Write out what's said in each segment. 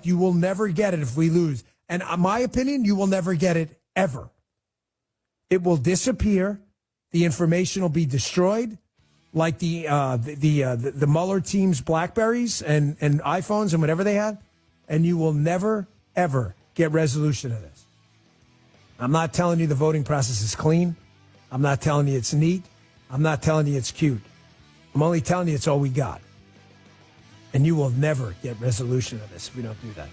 You will never get it if we lose. And my opinion, you will never get it ever. It will disappear. The information will be destroyed, like the Mueller team's BlackBerries and iPhones and whatever they had. And you will never, ever get resolution of this. I'm not telling you the voting process is clean. I'm not telling you it's neat. I'm not telling you it's cute. I'm only telling you it's all we got. And you will never get resolution of this if we don't do that.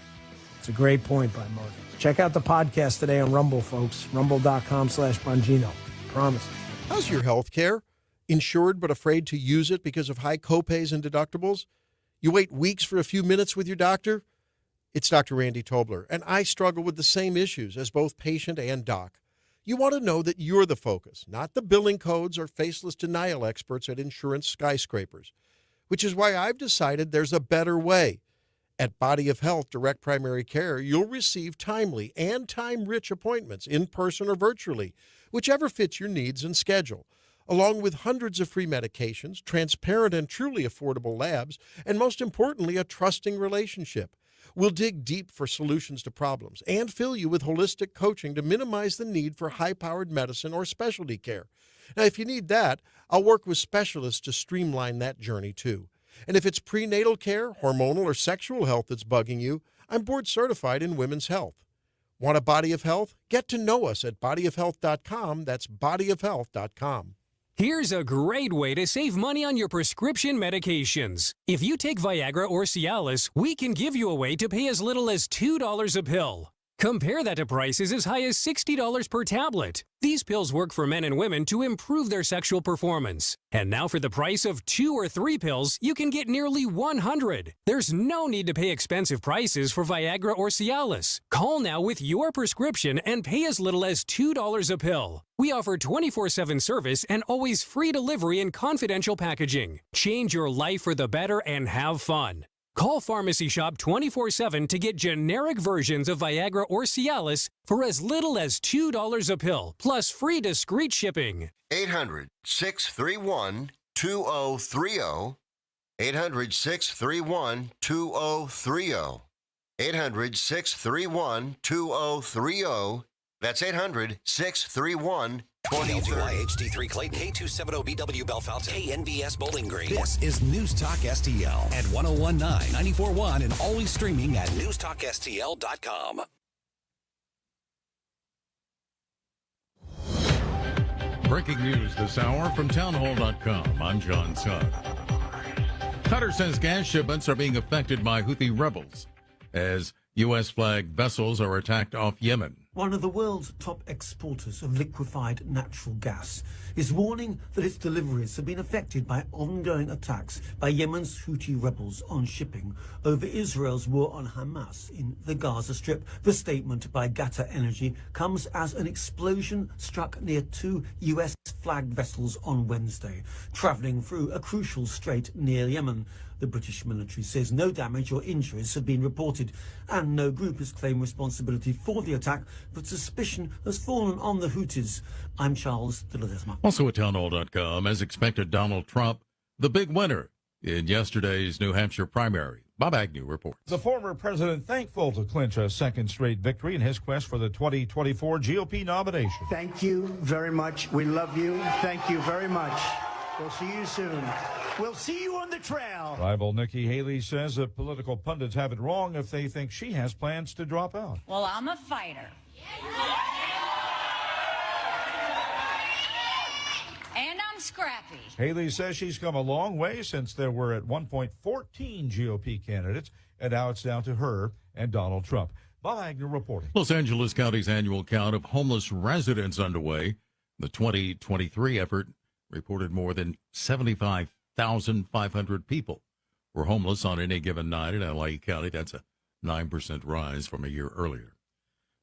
It's a great point by Moses. Check out the podcast today on Rumble, folks. Rumble.com/Bongino. Promise. How's your health care? Insured but afraid to use it because of high copays and deductibles? You wait weeks for a few minutes with your doctor? It's Dr. Randy Tobler, and I struggle with the same issues as both patient and doc. You want to know that you're the focus, not the billing codes or faceless denial experts at insurance skyscrapers, which is why I've decided there's a better way. At Body of Health Direct Primary Care, you'll receive timely and time-rich appointments in person or virtually, whichever fits your needs and schedule, along with hundreds of free medications, transparent and truly affordable labs, and most importantly, a trusting relationship. We'll dig deep for solutions to problems and fill you with holistic coaching to minimize the need for high-powered medicine or specialty care. Now, if you need that, I'll work with specialists to streamline that journey too. And if it's prenatal care, hormonal, or sexual health that's bugging you, I'm board certified in women's health. Want a Body of Health? Get to know us at bodyofhealth.com. That's bodyofhealth.com. Here's a great way to save money on your prescription medications. If you take Viagra or Cialis, we can give you a way to pay as little as $2 a pill. Compare that to prices as high as $60 per tablet. These pills work for men and women to improve their sexual performance. And now for the price of 2 or 3 pills, you can get nearly 100. There's no need to pay expensive prices for Viagra or Cialis. Call now with your prescription and pay as little as $2 a pill. We offer 24/7 service and always free delivery and confidential packaging. Change your life for the better and have fun. Call Pharmacy Shop 24/7 to get generic versions of Viagra or Cialis for as little as $2 a pill, plus free discreet shipping. 800-631-2030. 800-631-2030. 800-631-2030. That's 800-631-2030. WIHD3 Clayton, K270BW Bellefonte, KNBS Bowling Green. This is News Talk STL at 1019, 94.1, and always streaming at newstalkstl.com. Breaking news this hour from townhall.com. I'm John Sugg. Qatar says gas shipments are being affected by Houthi rebels as U.S.-flagged vessels are attacked off Yemen. One of the world's top exporters of liquefied natural gas is warning that its deliveries have been affected by ongoing attacks by Yemen's Houthi rebels on shipping over Israel's war on Hamas in the Gaza Strip. The statement by Qatar Energy comes as an explosion struck near 2 US-flagged vessels on Wednesday, traveling through a crucial strait near Yemen. The British military says no damage or injuries have been reported, and no group has claimed responsibility for the attack, but suspicion has fallen on the Houthis. I'm Charles de Ledesma. Also at townhall.com, as expected, Donald Trump, the big winner in yesterday's New Hampshire primary. Bob Agnew reports. The former president thankful to clinch a second straight victory in his quest for the 2024 GOP nomination. Thank you very much. We love you. Thank you very much. We'll see you soon. We'll see you on the trail. Rival Nikki Haley says that political pundits have it wrong if they think she has plans to drop out. Well, I'm a fighter. And I'm scrappy. Haley says she's come a long way since there were at one point 14 GOP candidates, and now it's down to her and Donald Trump. Bob Agnew reporting. Los Angeles County's annual count of homeless residents underway. The 2023 effort reported more than 75,500 people were homeless on any given night in L.A. County. That's a 9% rise from a year earlier.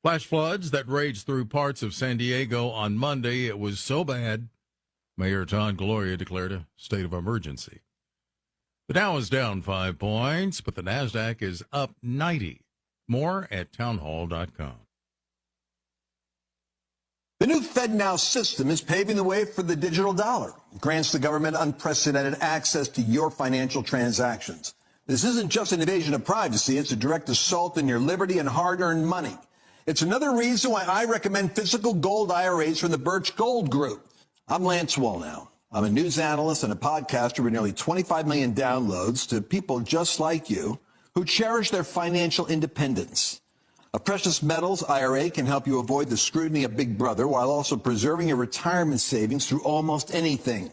Flash floods that raged through parts of San Diego on Monday. It was so bad, Mayor Todd Gloria declared a state of emergency. The Dow is down 5 points, but the NASDAQ is up 90. More at townhall.com. The new FedNow system is paving the way for the digital dollar. It grants the government unprecedented access to your financial transactions. This isn't just an invasion of privacy. It's a direct assault on your liberty and hard-earned money. It's another reason why I recommend physical gold IRAs from the Birch Gold Group. I'm Lance Wallnow. I'm a news analyst and a podcaster with nearly 25 million downloads to people just like you who cherish their financial independence. A precious metals IRA can help you avoid the scrutiny of Big Brother while also preserving your retirement savings through almost anything,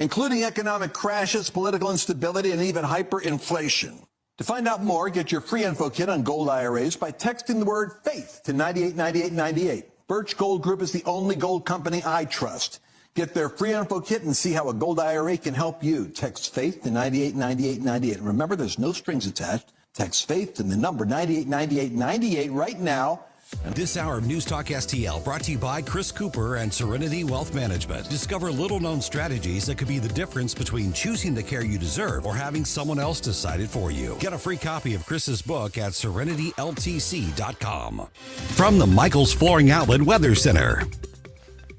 including economic crashes, political instability, and even hyperinflation. To find out more, get your free info kit on gold IRAs by texting the word FAITH to 989898. Birch Gold Group is the only gold company I trust. Get their free info kit and see how a gold IRA can help you. Text FAITH to 989898. Remember, there's no strings attached. Text FAITH to the number 989898 right now. This hour of News Talk STL brought to you by Chris Cooper and Serenity Wealth Management. Discover little-known strategies that could be the difference between choosing the care you deserve or having someone else decide it for you. Get a free copy of Chris's book at serenityltc.com. From the Michaels Flooring Outlet Weather Center.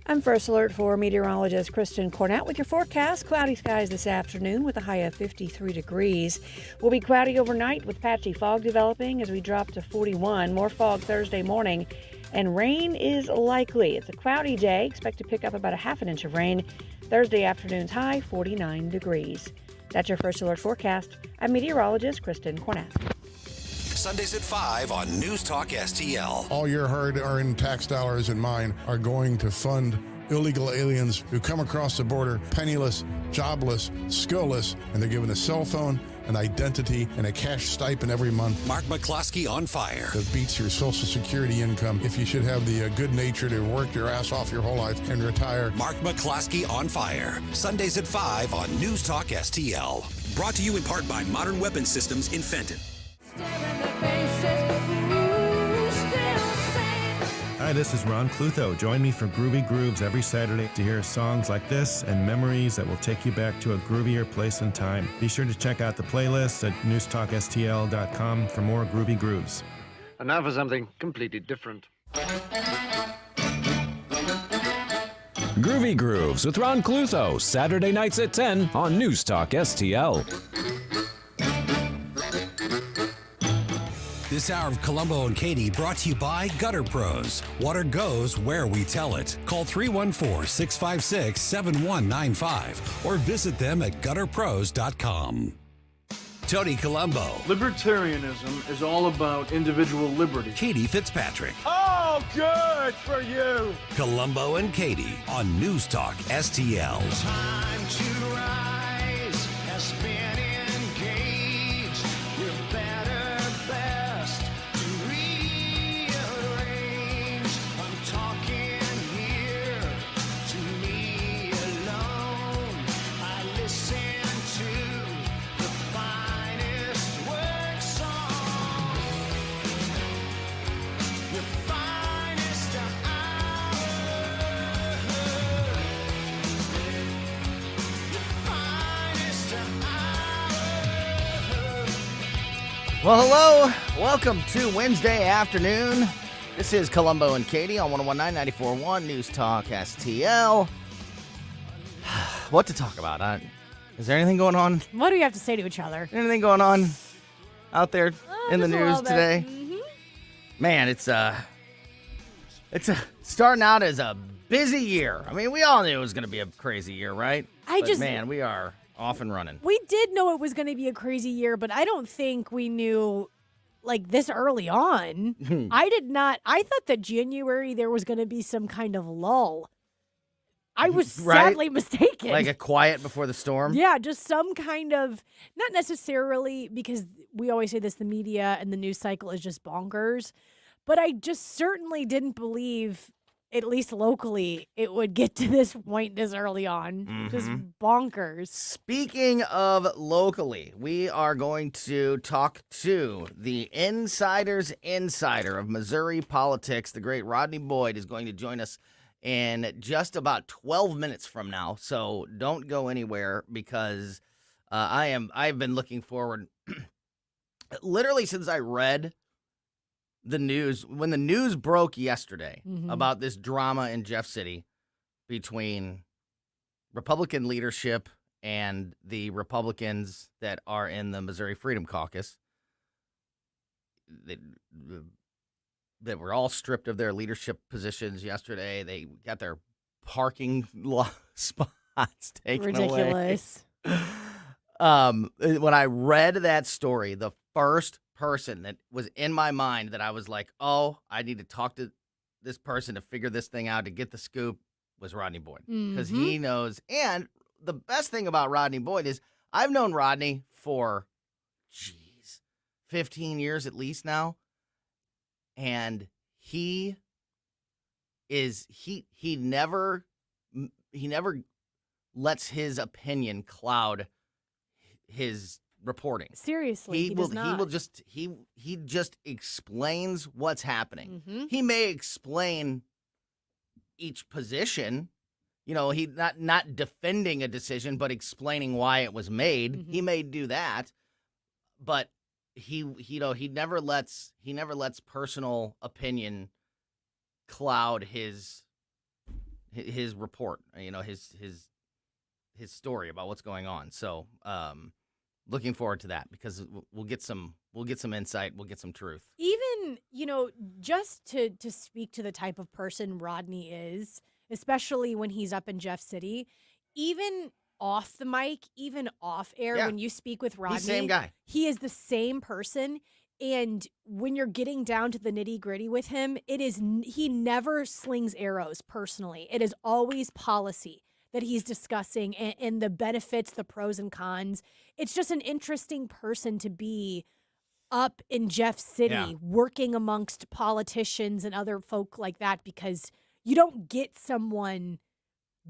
I'm First Alert for meteorologist Kristen Cornett with your forecast. Cloudy skies this afternoon with a high of 53 degrees. Will be cloudy overnight with patchy fog developing as we drop to 41. More fog Thursday morning, and rain is likely. It's a cloudy day. Expect to pick up about a half an inch of rain. Thursday afternoon's high, 49 degrees. That's your First Alert forecast. I'm meteorologist Kristen Cornett. Sundays at 5 on News Talk STL. All your hard-earned tax dollars and mine are going to fund illegal aliens who come across the border penniless, jobless, skillless, and they're given a cell phone, an identity, and a cash stipend every month. Mark McCloskey on fire. That beats your Social Security income if you should have the good nature to work your ass off your whole life and retire. Mark McCloskey on fire. Sundays at 5 on News Talk STL. Brought to you in part by Modern Weapon Systems in Fenton. Hi, this is Ron Clutho. Join me for Groovy Grooves every Saturday to hear songs like this and memories that will take you back to a groovier place and time. Be sure to check out the playlist at newstalkstl.com for more Groovy Grooves. And now for something completely different. Groovy Grooves with Ron Clutho, Saturday nights at 10 on News Talk STL. This hour of Colombo and Katie brought to you by Gutter Pros. Water goes where we tell it. Call 314-656-7195 or visit them at gutterpros.com. Tony Colombo. Libertarianism is all about individual liberty. Katie Fitzpatrick. Oh, good for you. Colombo and Katie on News Talk STL. Time to rise has been engaged. We're better, best to rearrange. I'm talking here to me alone. I listen to the finest work song. The finest hour. Well, hello. Welcome to Wednesday afternoon. This is Colombo and Katie on 101.9 News Talk STL. What to talk about? Is there anything going on? What do we have to say to each other? Anything going on out there in the just a news little bit. today? Mhm. Man, it's starting out as a busy year. I mean, we all knew it was going to be a crazy year, right? Man, we are off and running. We did know it was going to be a crazy year, but I don't think we knew like this early on. I did not. I thought that January there was going to be some kind of lull. I was sadly mistaken. Like a quiet before the storm? Yeah, just some kind of, not necessarily because we always say this, the media and the news cycle is just bonkers, but I just certainly didn't believe, at least locally, it would get to this point this early on. Just bonkers. Speaking of locally, we are going to talk to the insider's insider of Missouri politics. The great Rodney Boyd is going to join us in just about 12 minutes from now. So don't go anywhere because I've been looking forward literally since I read the news, when the news broke yesterday about this drama in Jeff City between Republican leadership and the Republicans that are in the Missouri Freedom Caucus that were all stripped of their leadership positions yesterday. They got their parking lot spots taken Ridiculous. away. When I read that story, the first person that was in my mind that I was like, oh, I need to talk to this person to figure this thing out, to get the scoop, was Rodney Boyd. Because he knows. And the best thing about Rodney Boyd is I've known Rodney for, 15 years at least now. And he never lets his opinion cloud his reporting. Seriously, he just explains what's happening. He may explain each position, he not defending a decision, but explaining why it was made. He may do that, but he never lets personal opinion cloud his report, his story about what's going on. So, looking forward to that, because we'll get some insight, we'll get some truth. Even, just to speak to the type of person Rodney is, especially when he's up in Jeff City, even off the mic, even off air, when you speak with Rodney, He's the same guy. He is the same person. And when you're getting down to the nitty gritty with him, he never slings arrows personally. It is always policy that he's discussing and the benefits, the pros and cons. It's just an interesting person to be up in Jeff City, working amongst politicians and other folk like that, because you don't get someone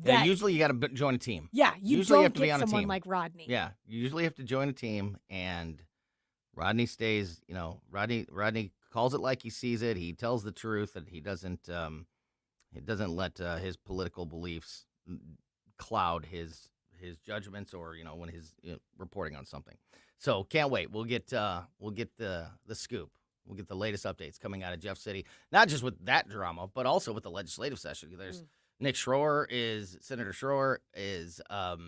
that... usually you got to join a team. Yeah, you usually don't have to get be on someone a team. like Rodney. Yeah, you usually have to join a team, and Rodney stays, Rodney calls it like he sees it. He tells the truth, and he doesn't let his political beliefs cloud his judgments, or when he's reporting on something. So can't wait. We'll get the scoop. We'll get the latest updates coming out of Jeff City, not just with that drama, but also with the legislative session. There's Senator Schroer is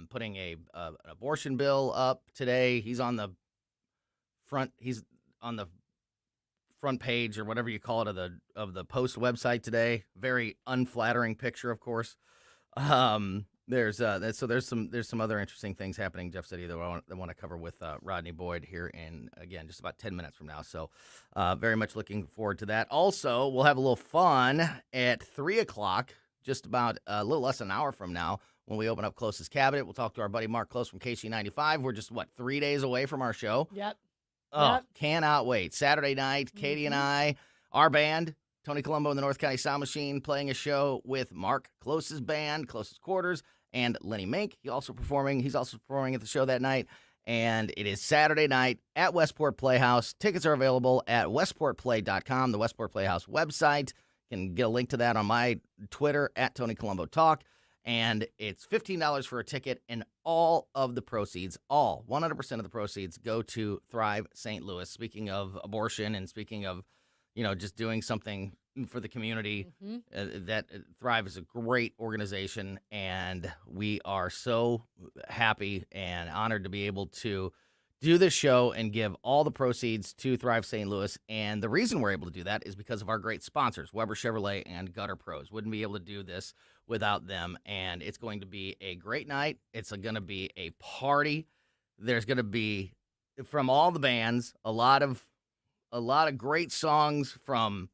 putting an abortion bill up today. He's on the front page, or whatever you call it, of the Post website today. Very unflattering picture, of course. There's some other interesting things happening in Jeff City that I want to cover with Rodney Boyd here in, again, just about 10 minutes from now. So very much looking forward to that. Also, we'll have a little fun at 3 o'clock, just about a little less than an hour from now, when we open up Close's Cabinet. We'll talk to our buddy Mark Close from KC95. We're just, 3 days away from our show? Yep. Oh, cannot wait. Saturday night, Katie and I, our band, Tony Colombo and the North County Sound Machine, playing a show with Mark Close's band, Close's Quarters, and Lenny Mink. He's also performing at the show that night. And it is Saturday night at Westport Playhouse. Tickets are available at westportplay.com, the Westport Playhouse website. You can get a link to that on my Twitter, at Tony Colombo Talk. And it's $15 for a ticket, and all of the proceeds, 100% of the proceeds, go to Thrive St. Louis. Speaking of abortion, and speaking of, just doing something for the community, that Thrive is a great organization, and we are so happy and honored to be able to do this show and give all the proceeds to Thrive St. Louis. And the reason we're able to do that is because of our great sponsors, Weber Chevrolet and Gutter Pros. Wouldn't be able to do this without them. And it's going to be a great night. It's going to be a party. There's going to be, from all the bands, a lot of great songs from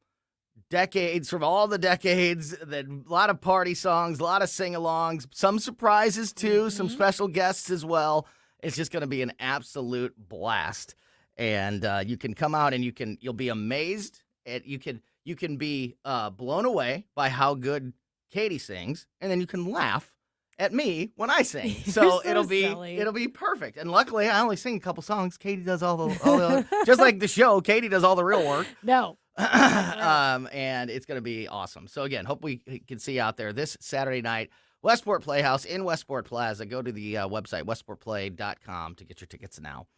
all the decades, a lot of party songs, a lot of sing-alongs, some surprises too, some special guests as well. It's just going to be an absolute blast, and you can come out and you'll be amazed. You can be blown away by how good Katie sings, and then you can laugh at me when I sing. So it'll be perfect. And luckily, I only sing a couple songs. Katie does all the just like the show. Katie does all the real work. No. And it's going to be awesome. So again, hope we can see you out there this Saturday night. Westport Playhouse in Westport Plaza. Go to the website, westportplay.com, to get your tickets now.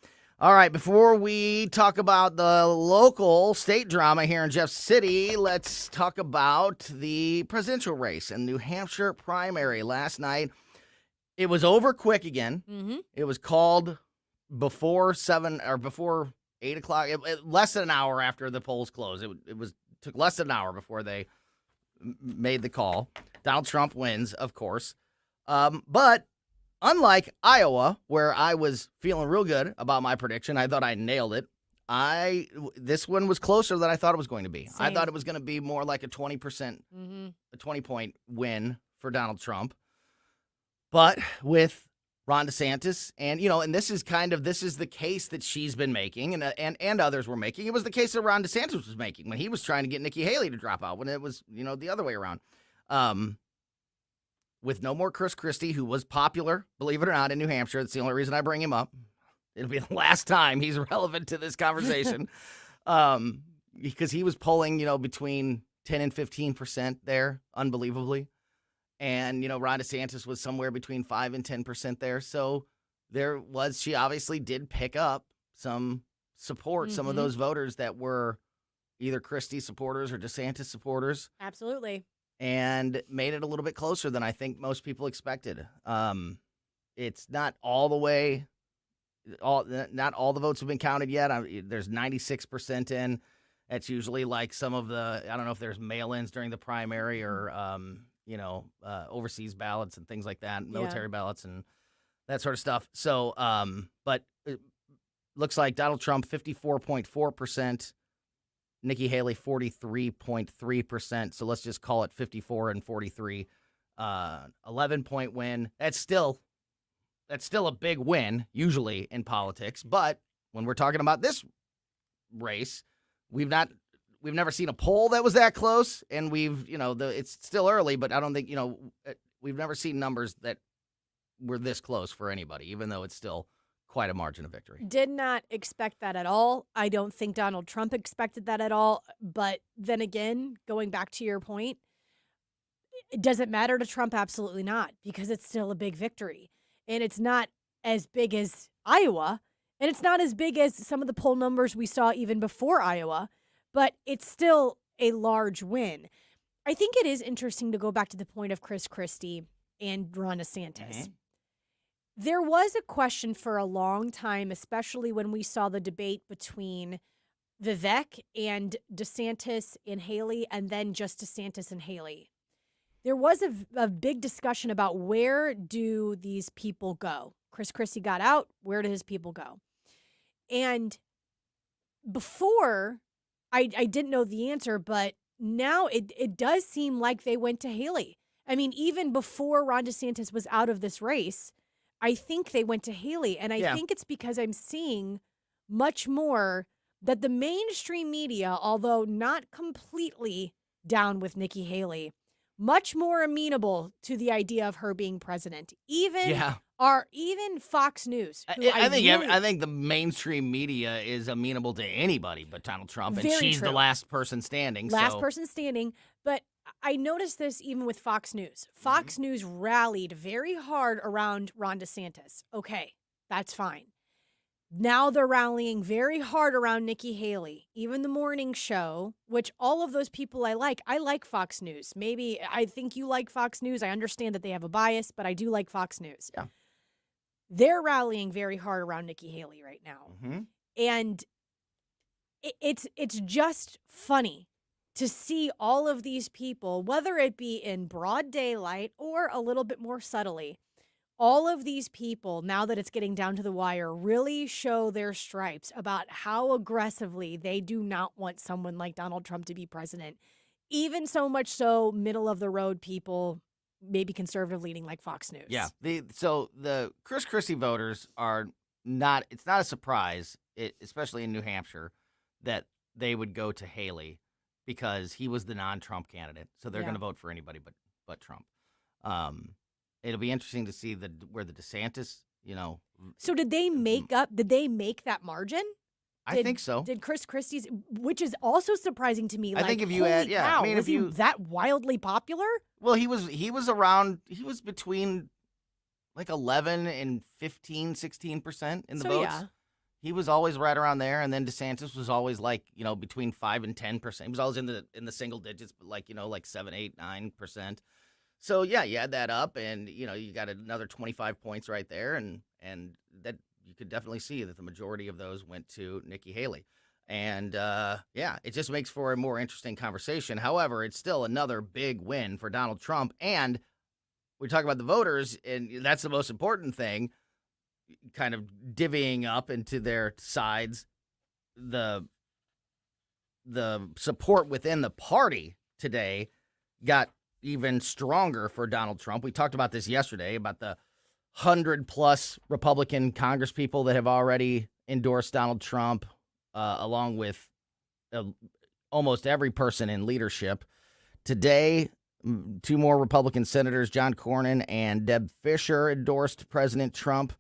All right, before we talk about the local state drama here in Jeff City, let's talk about the presidential race in New Hampshire primary last night. It was over quick again. Mm-hmm. It was called before 8 o'clock. Less than an hour after the polls closed. It took less than an hour before they made the call. Donald Trump wins, of course. But unlike Iowa, where I was feeling real good about my prediction, I thought I nailed it. This one was closer than I thought it was going to be. Same. I thought it was going to be more like a 20%, a 20-point win for Donald Trump. But with Ron DeSantis, and this is the case that she's been making, and others were making. It was the case that Ron DeSantis was making when he was trying to get Nikki Haley to drop out, when it was the other way around. With no more Chris Christie, who was popular, believe it or not, in New Hampshire. That's the only reason I bring him up. It'll be the last time he's relevant to this conversation, because he was polling she 10 and 15% there, unbelievably. And, Ron DeSantis was somewhere between 5 and 10% there. So she obviously did pick up some support, some of those voters that were either Christie supporters or DeSantis supporters. Absolutely. And made it a little bit closer than I think most people expected. It's not all the way, not all the votes have been counted yet. There's 96% in. That's usually like some of the, I don't know if there's mail-ins during the primary or, overseas ballots and things like that, military ballots and that sort of stuff. So, but it looks like Donald Trump, 54.4%, Nikki Haley, 43.3%. So let's just call it 54 and 43, 11-point win. That's still a big win, usually in politics. But when we're talking about this race, we've never seen a poll that was that close, and it's still early, but I don't think, we've never seen numbers that were this close for anybody, even though it's still quite a margin of victory. Did not expect that at all. I don't think Donald Trump expected that at all. But then again, going back to your point, does it matter to Trump? Absolutely not, because it's still a big victory. And it's not as big as Iowa, and it's not as big as some of the poll numbers we saw even before Iowa, but it's still a large win. I think it is interesting to go back to the point of Chris Christie and Ron DeSantis. Mm-hmm. There was a question for a long time, especially when we saw the debate between Vivek and DeSantis and Haley, and then just DeSantis and Haley. There was a big discussion about where do these people go. Chris Christie got out. Where do his people go? And before, I didn't know the answer, but now it does seem like they went to Haley. I mean, even before Ron DeSantis was out of this race, I think they went to Haley. And I think it's because I'm seeing much more that the mainstream media, although not completely down with Nikki Haley, much more amenable to the idea of her being president. Even Fox News. I think the mainstream media is amenable to anybody but Donald Trump, and she's the last person standing. Person standing. But I noticed this even with Fox News. Fox News rallied very hard around Ron DeSantis. Okay, that's fine. Now they're rallying very hard around Nikki Haley. Even the morning show, which all of those people I like Fox News. Maybe I think you like Fox News. I understand that they have a bias, but I do like Fox News. Yeah. They're rallying very hard around Nikki Haley right now. Mm-hmm. And it's just funny to see all of these people, whether it be in broad daylight or a little bit more subtly, all of these people, now that it's getting down to the wire, really show their stripes about how aggressively they do not want someone like Donald Trump to be president. Even so much so, middle-of-the-road people, maybe conservative leaning like Fox News. Yeah. So the Chris Christie voters are not, it's not a surprise, especially in New Hampshire, that they would go to Haley because he was the non-Trump candidate. So they're going to vote for anybody but Trump. It'll be interesting to see where the DeSantis, So did they make that margin? I think so. Did Chris Christie's, which is also surprising to me. I think if you holy add, cow, I mean, was he that wildly popular? Well, he was between like 11 and 15, 16% in the votes. Yeah. He was always right around there, and then DeSantis was always like, between 5 and 10%. He was always in the single digits, but like 7, 8, 9%. So yeah, you add that up, and you got another 25 points right there, and that you could definitely see that the majority of those went to Nikki Haley. And it just makes for a more interesting conversation. However, it's still another big win for Donald Trump. And we talk about the voters, and that's the most important thing, kind of divvying up into their sides. The support within the party today got even stronger for Donald Trump. We talked about this yesterday, about the 100+ Republican congresspeople that have already endorsed Donald Trump, along with almost every person in leadership. Today, 2 more Republican senators, John Cornyn and Deb Fischer, endorsed President Trump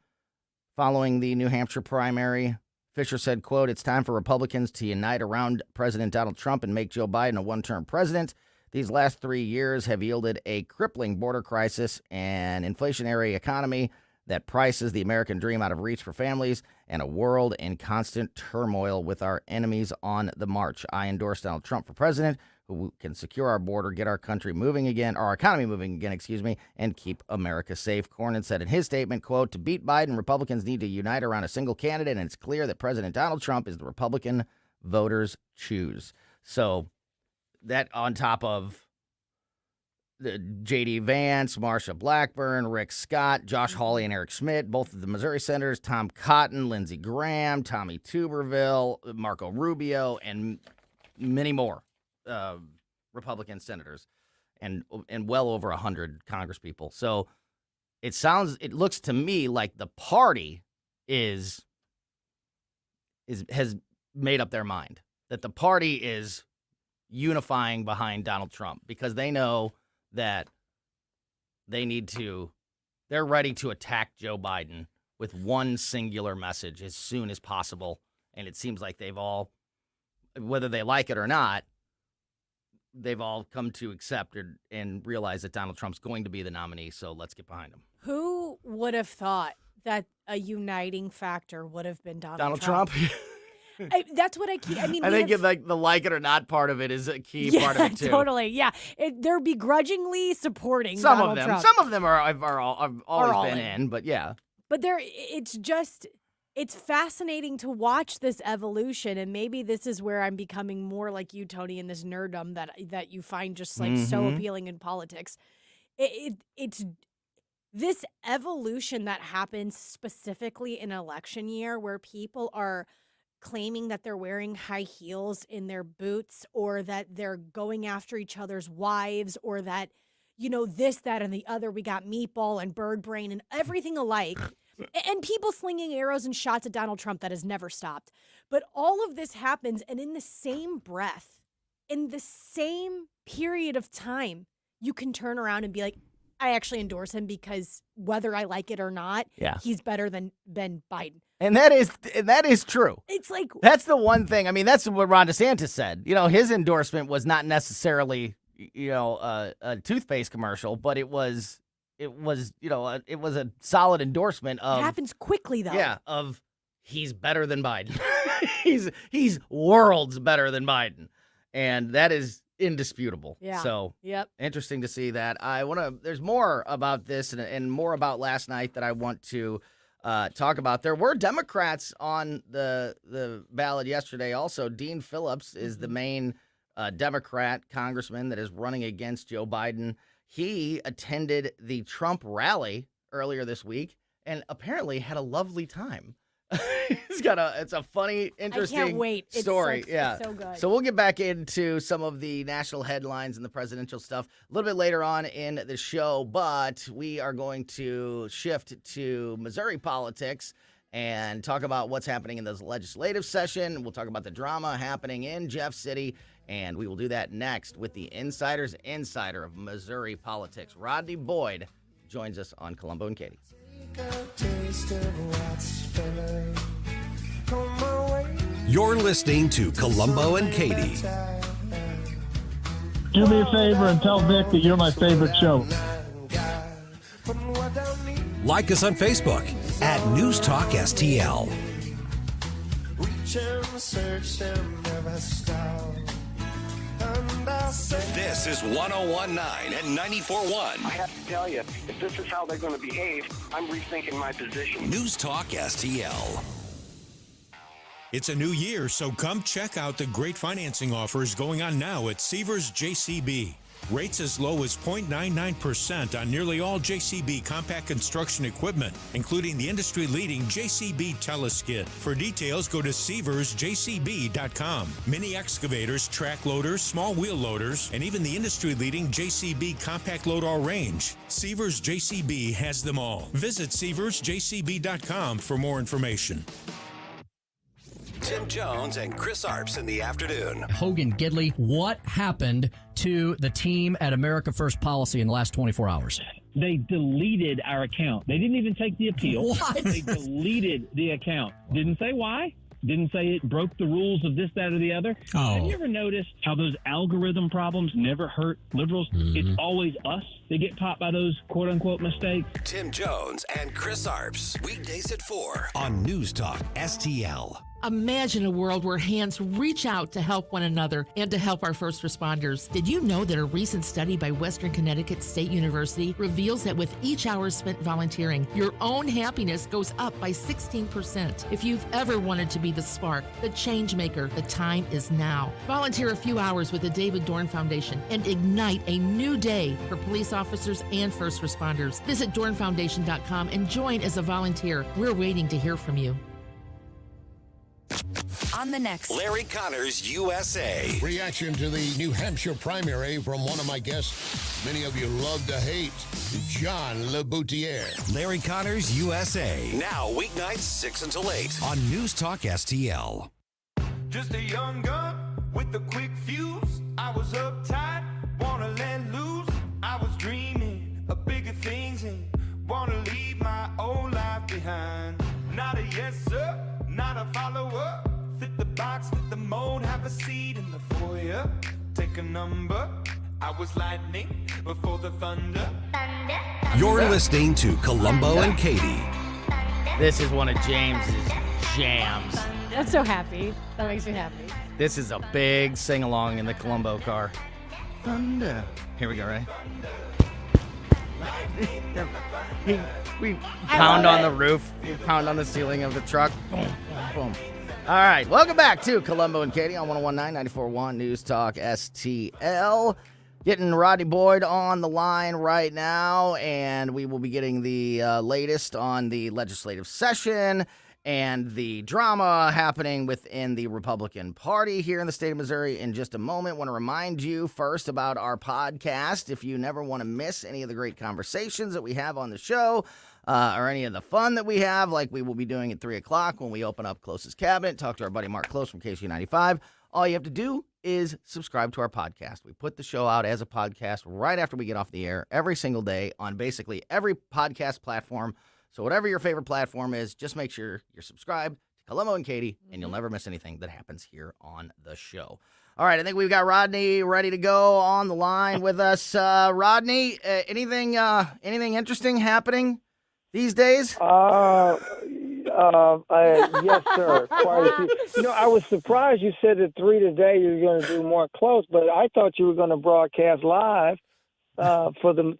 following the New Hampshire primary. Fischer said, quote, "It's time for Republicans to unite around President Donald Trump and make Joe Biden a one-term president. These last 3 years have yielded a crippling border crisis, an inflationary economy that prices the American dream out of reach for families, and a world in constant turmoil with our enemies on the march. I endorse Donald Trump for president, who can secure our border, get our country moving again, our economy moving again, and keep America safe." Cornyn said in his statement, quote, "To beat Biden, Republicans need to unite around a single candidate, and it's clear that President Donald Trump is the Republican voters choose." So that on top of the J.D. Vance, Marsha Blackburn, Rick Scott, Josh Hawley, and Eric Schmidt, both of the Missouri senators, Tom Cotton, Lindsey Graham, Tommy Tuberville, Marco Rubio, and many more Republican senators, and well over 100 congresspeople. So it looks to me like the party has made up their mind, that the party is unifying behind Donald Trump, because they know that they're ready to attack Joe Biden with one singular message as soon as possible. And it seems like they've all, whether they like it or not, they've all come to accept and realize that Donald Trump's going to be the nominee. So let's get behind him. Who would have thought that a uniting factor would have been Donald Trump? That's what I think the like it or not part of it is a key part of it too. Totally. Yeah. They're begrudgingly supporting some Donald of them. Trump. Some of them have always been in, but yeah. But it's fascinating to watch this evolution, and maybe this is where I'm becoming more like you, Tony, in this nerddom that you find just like so appealing in politics. It's this evolution that happens specifically in election year, where people are claiming that they're wearing high heels in their boots, or that they're going after each other's wives, or that, this, that, and the other. We got Meatball and Bird Brain and everything alike. And people slinging arrows and shots at Donald Trump that has never stopped. But all of this happens, and in the same breath, in the same period of time, you can turn around and be like, I actually endorse him because whether I like it or not, he's better than Biden. And that is true. It's like, that's the one thing. I mean, that's what Ron DeSantis said. His endorsement was not necessarily, a toothpaste commercial, but it was a solid endorsement of. It happens quickly though. Yeah, of he's better than Biden. he's worlds better than Biden, and that is indisputable. Yeah. So interesting to see that. There's more about this and more about last night that I want to talk about. There were Democrats on the ballot yesterday. Also, Dean Phillips is the main Democrat congressman that is running against Joe Biden. He attended the Trump rally earlier this week and apparently had a lovely time. It's a funny, interesting I can't wait. story. It's so good. So we'll get back into some of the national headlines and the presidential stuff a little bit later on in the show, but we are going to shift to Missouri politics and talk about what's happening in the legislative session. We'll talk about the drama happening in Jeff City, and we will do that next with the insider's insider of Missouri politics. Rodney Boyd joins us on Colombo and Katie. You're listening to Colombo and Katie. Do me a favor and tell Vic that you're my favorite show. Like us on Facebook at News Talk STL. This is 101.9 and 94.1. I have to tell you, if this is how they're going to behave, I'm rethinking my position. News Talk STL. It's a new year, so come check out the great financing offers going on now at Seavers JCB. Rates as low as 0.99% on nearly all JCB compact construction equipment, including the industry-leading JCB Teleskid. For details, go to SeaversJCB.com. Mini excavators, track loaders, small wheel loaders, and even the industry-leading JCB compact load all range. Seavers JCB has them all. Visit SeaversJCB.com for more information. Tim Jones and Chris Arps in the afternoon. Hogan Gidley, what happened to the team at America First Policy in the last 24 hours? They deleted our account. They didn't even take the appeal. What? They deleted the account. Didn't say why. Didn't say it broke the rules of this, that, or the other. Oh. Have you ever noticed how those algorithm problems never hurt liberals? It's always us that get popped by those quote-unquote mistakes. Tim Jones and Chris Arps. Weekdays at 4 on News Talk STL. Imagine a world where hands reach out to help one another and to help our first responders. Did you know that a recent study by Western Connecticut State University reveals that with each hour spent volunteering, your own happiness goes up by 16%? If you've ever wanted to be the spark, the change maker, the time is now. Volunteer a few hours with the David Dorn Foundation and ignite a new day for police officers and first responders. Visit dornfoundation.com and join as a volunteer. We're waiting to hear from you. On the next, Larry Connors, USA. Reaction to the New Hampshire primary from one of my guests many of you love to hate, John LeBoutier. Larry Connors, USA. Now, weeknights 6 until 8 on News Talk STL. Just a young gun with a quick fuse. I was uptight, wanna let loose. I was dreaming of bigger things and wanna leave my old life behind. Not a yes, sir. Not a follower. Fit the box, fit the mold, have a seat in the foyer. Take a number. I was lightning before the thunder. You're listening to Colombo and Katie. This is one of James's jams. I'm so happy. That makes me happy. This is a big sing-along in the Colombo car. Thunder. Here we go, right? We pound on the roof. We pound on the ceiling of the truck. Boom, boom. All right. Welcome back to Colombo and Katie on 101.9, 94.1 News Talk STL. Getting Rodney Boyd on the line right now, and we will be getting the latest on the legislative session and the drama happening within the Republican Party here in the state of Missouri in just a moment. I want to remind you first about our podcast. If you never want to miss any of the great conversations that we have on the show or any of the fun that we have, like we will be doing at 3 o'clock when we open up Close's Cabinet, talk to our buddy Mark Close from KC95, all you have to do is subscribe to our podcast. We put the show out as a podcast right after we get off the air every single day on basically every podcast platform. So whatever your favorite platform is, just make sure you're subscribed to Colombo and Katie, and you'll never miss anything that happens here on the show. All right, I think we've got Rodney ready to go on the line with us. Rodney, anything interesting happening these days? Yes, sir. Quite a few. You know, I was surprised you said at 3 today you were going to do more close, but I thought you were going to broadcast live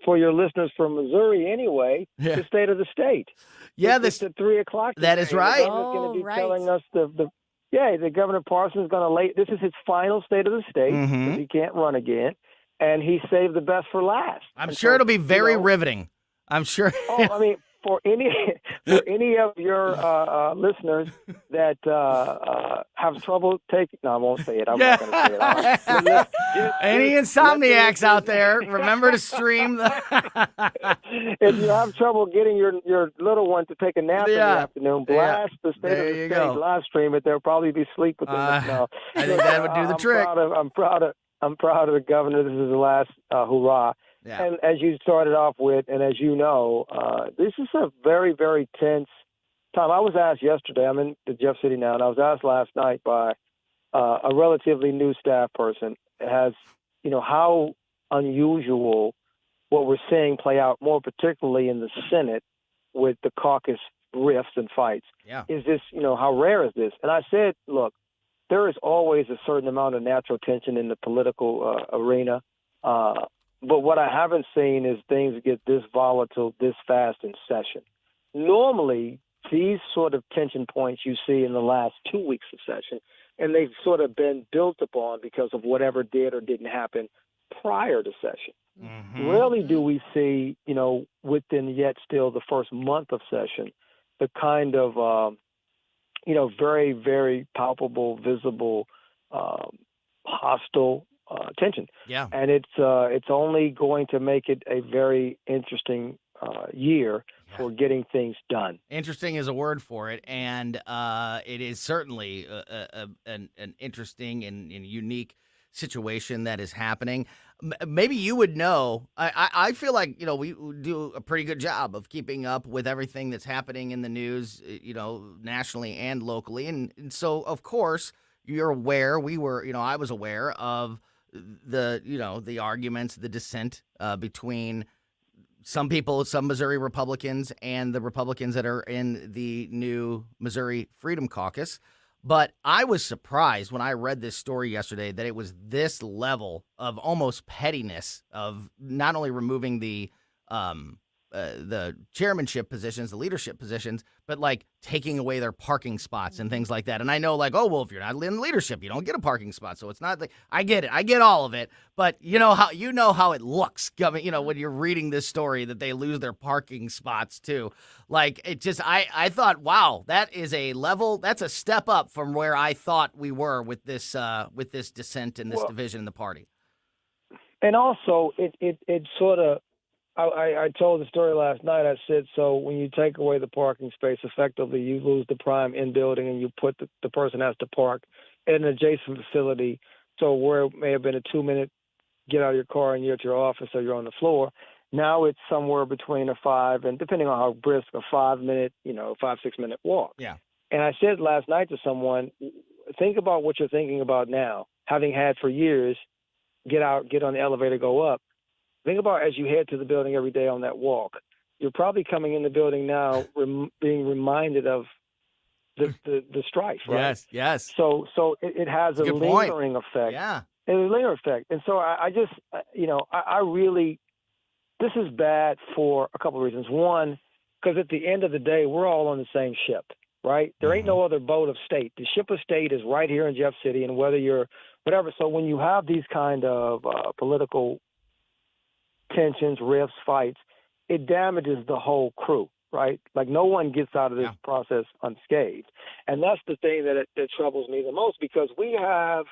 for your listeners from Missouri anyway, the state of the state. Yeah, it's at 3 o'clock. That is right. The governor's going to be telling us the Governor Parsons going to lay. This is his final state of the state because he can't run again, and he saved the best for last. I'm sure it'll be very riveting. I'm sure. I mean, for any of your listeners that have trouble taking, no, I won't say it. I'm not going to say it. Any insomniacs out there, remember to stream. If you have trouble getting your little one to take a nap in the afternoon, blast the state of the state, live stream it. They'll probably be asleep within the I think that would do the trick. I'm proud of the governor. This is the last hurrah. Yeah. And as you started off with, and as you know, this is a very, very tense time. I was asked yesterday, I'm in the Jeff City now, and I was asked last night by a relatively new staff person, how unusual what we're seeing play out, more particularly in the Senate with the caucus rifts and fights. Yeah. Is this, how rare is this? And I said, look, there is always a certain amount of natural tension in the political arena. But what I haven't seen is things get this volatile this fast in session. Normally, these sort of tension points you see in the last 2 weeks of session, and they've sort of been built upon because of whatever did or didn't happen prior to session. Rarely do we see, within yet still the first month of session, the kind of, very, very palpable, visible, hostile tension. Yeah. And it's only going to make it a very interesting year for getting things done. Interesting is a word for it, and it is certainly an interesting and unique situation that is happening. Maybe you would know. I feel like we do a pretty good job of keeping up with everything that's happening in the news, nationally and locally, and so of course you're aware. I was aware of the arguments, the dissent between some people, some Missouri Republicans, and the Republicans that are in the new Missouri Freedom Caucus. But I was surprised when I read this story yesterday that it was this level of almost pettiness of not only removing the chairmanship positions, the leadership positions, but like taking away their parking spots and things like that. And I know, like, if you're not in leadership, you don't get a parking spot. So it's not like I get it, I get all of it. But you know how it looks, when you're reading this story that they lose their parking spots too. Like it just, I thought, wow, that is a level, that's a step up from where I thought we were with this dissent and this division in the party. And also, it sort of. I told the story last night. I said, so when you take away the parking space, effectively you lose the prime in building and you put the person has to park in an adjacent facility. So where it may have been a 2-minute get out of your car and you're at your office or you're on the floor, now it's somewhere between a 5 and, depending on how brisk, a 5-minute, 5-6 minute walk. Yeah. And I said last night to someone, think about what you're thinking about now, having had for years, get out, get on the elevator, go up. Think about as you head to the building every day on that walk. You're probably coming in the building now being reminded of the strife, right? Yes. So it has a lingering effect. Yeah. A lingering effect. And so I just, I really, this is bad for a couple of reasons. One, because at the end of the day, we're all on the same ship, right? There ain't no other boat of state. The ship of state is right here in Jeff City, and whether you're whatever. So when you have these kind of political tensions, rifts, fights, it damages the whole crew, right? Like no one gets out of this process unscathed. And that's the thing that troubles me the most, because we have,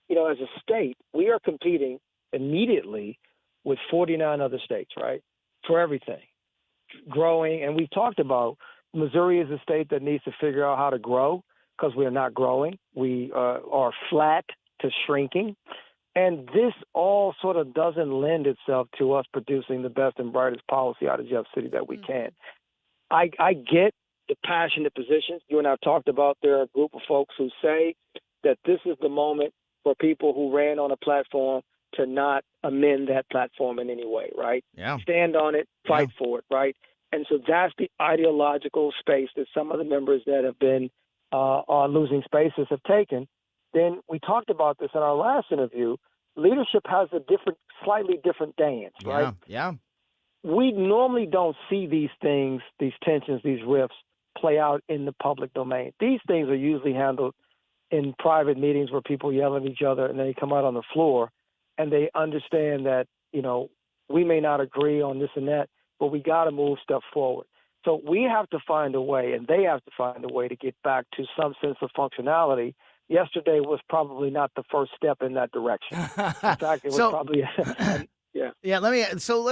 as a state, we are competing immediately with 49 other states, right? For everything. Growing, and we've talked about Missouri is a state that needs to figure out how to grow because we are not growing. We are flat to shrinking. And this all sort of doesn't lend itself to us producing the best and brightest policy out of Jeff City that we can. I get the passionate positions. You and I have talked about there are a group of folks who say that this is the moment for people who ran on a platform to not amend that platform in any way, right? Yeah. Stand on it, fight for it, right? And so that's the ideological space that some of the members that have been on losing spaces have taken. Then we talked about this in our last interview. Leadership has a slightly different dance, right? Yeah. We normally don't see these things, these tensions, these rifts play out in the public domain. These things are usually handled in private meetings where people yell at each other and then they come out on the floor and they understand that, we may not agree on this and that, but we got to move stuff forward. So we have to find a way, and they have to find a way to get back to some sense of functionality. Yesterday was probably not the first step in that direction. In fact, it was probably, yeah. Yeah. Let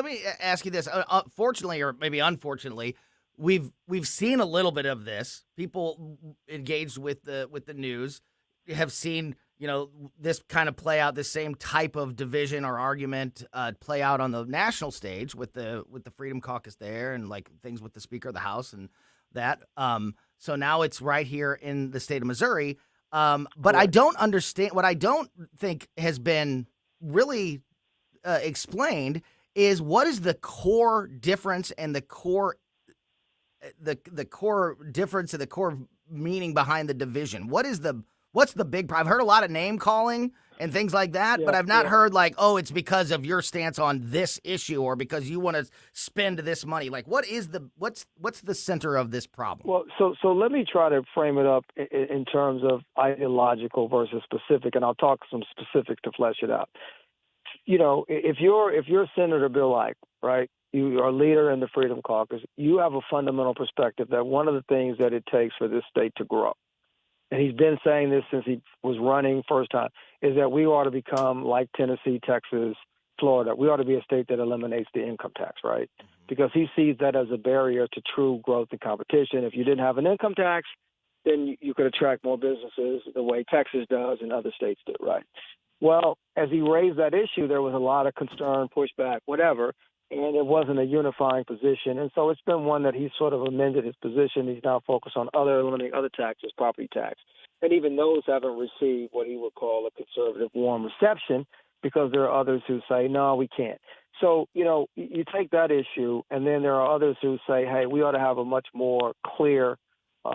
me ask you this. Fortunately, or maybe unfortunately, we've seen a little bit of this. People engaged with the news have seen this kind of play out, the same type of division or argument play out on the national stage with the Freedom Caucus there, and like things with the Speaker of the House and that. So now it's right here in the state of Missouri. But I don't understand. What I don't think has been really explained is what is the core difference and the core difference and the core meaning behind the division. What's the big problem? I've heard a lot of name calling and things like that. Yeah, but I've not yeah. heard like, oh, it's because of your stance on this issue or because you want to spend this money. Like, what's the center of this problem? Well, so let me try to frame it up in terms of ideological versus specific, and I'll talk some specifics to flesh it out. You know, if you're Senator Bill Ike, right, you are a leader in the Freedom Caucus, you have a fundamental perspective that one of the things that it takes for this state to grow, and he's been saying this since he was running first time, is that we ought to become like Tennessee, Texas, Florida. We ought to be a state that eliminates the income tax, right? Because he sees that as a barrier to true growth and competition. If you didn't have an income tax, then you could attract more businesses the way Texas does and other states do, right? Well, as he raised that issue, there was a lot of concern, pushback, whatever, and it wasn't a unifying position. And so it's been one that he's sort of amended his position. He's now focused on eliminating other taxes, property tax. And even those haven't received what he would call a conservative warm reception because there are others who say, no, we can't. So, you know, you take that issue, and then there are others who say, hey, we ought to have a much more clear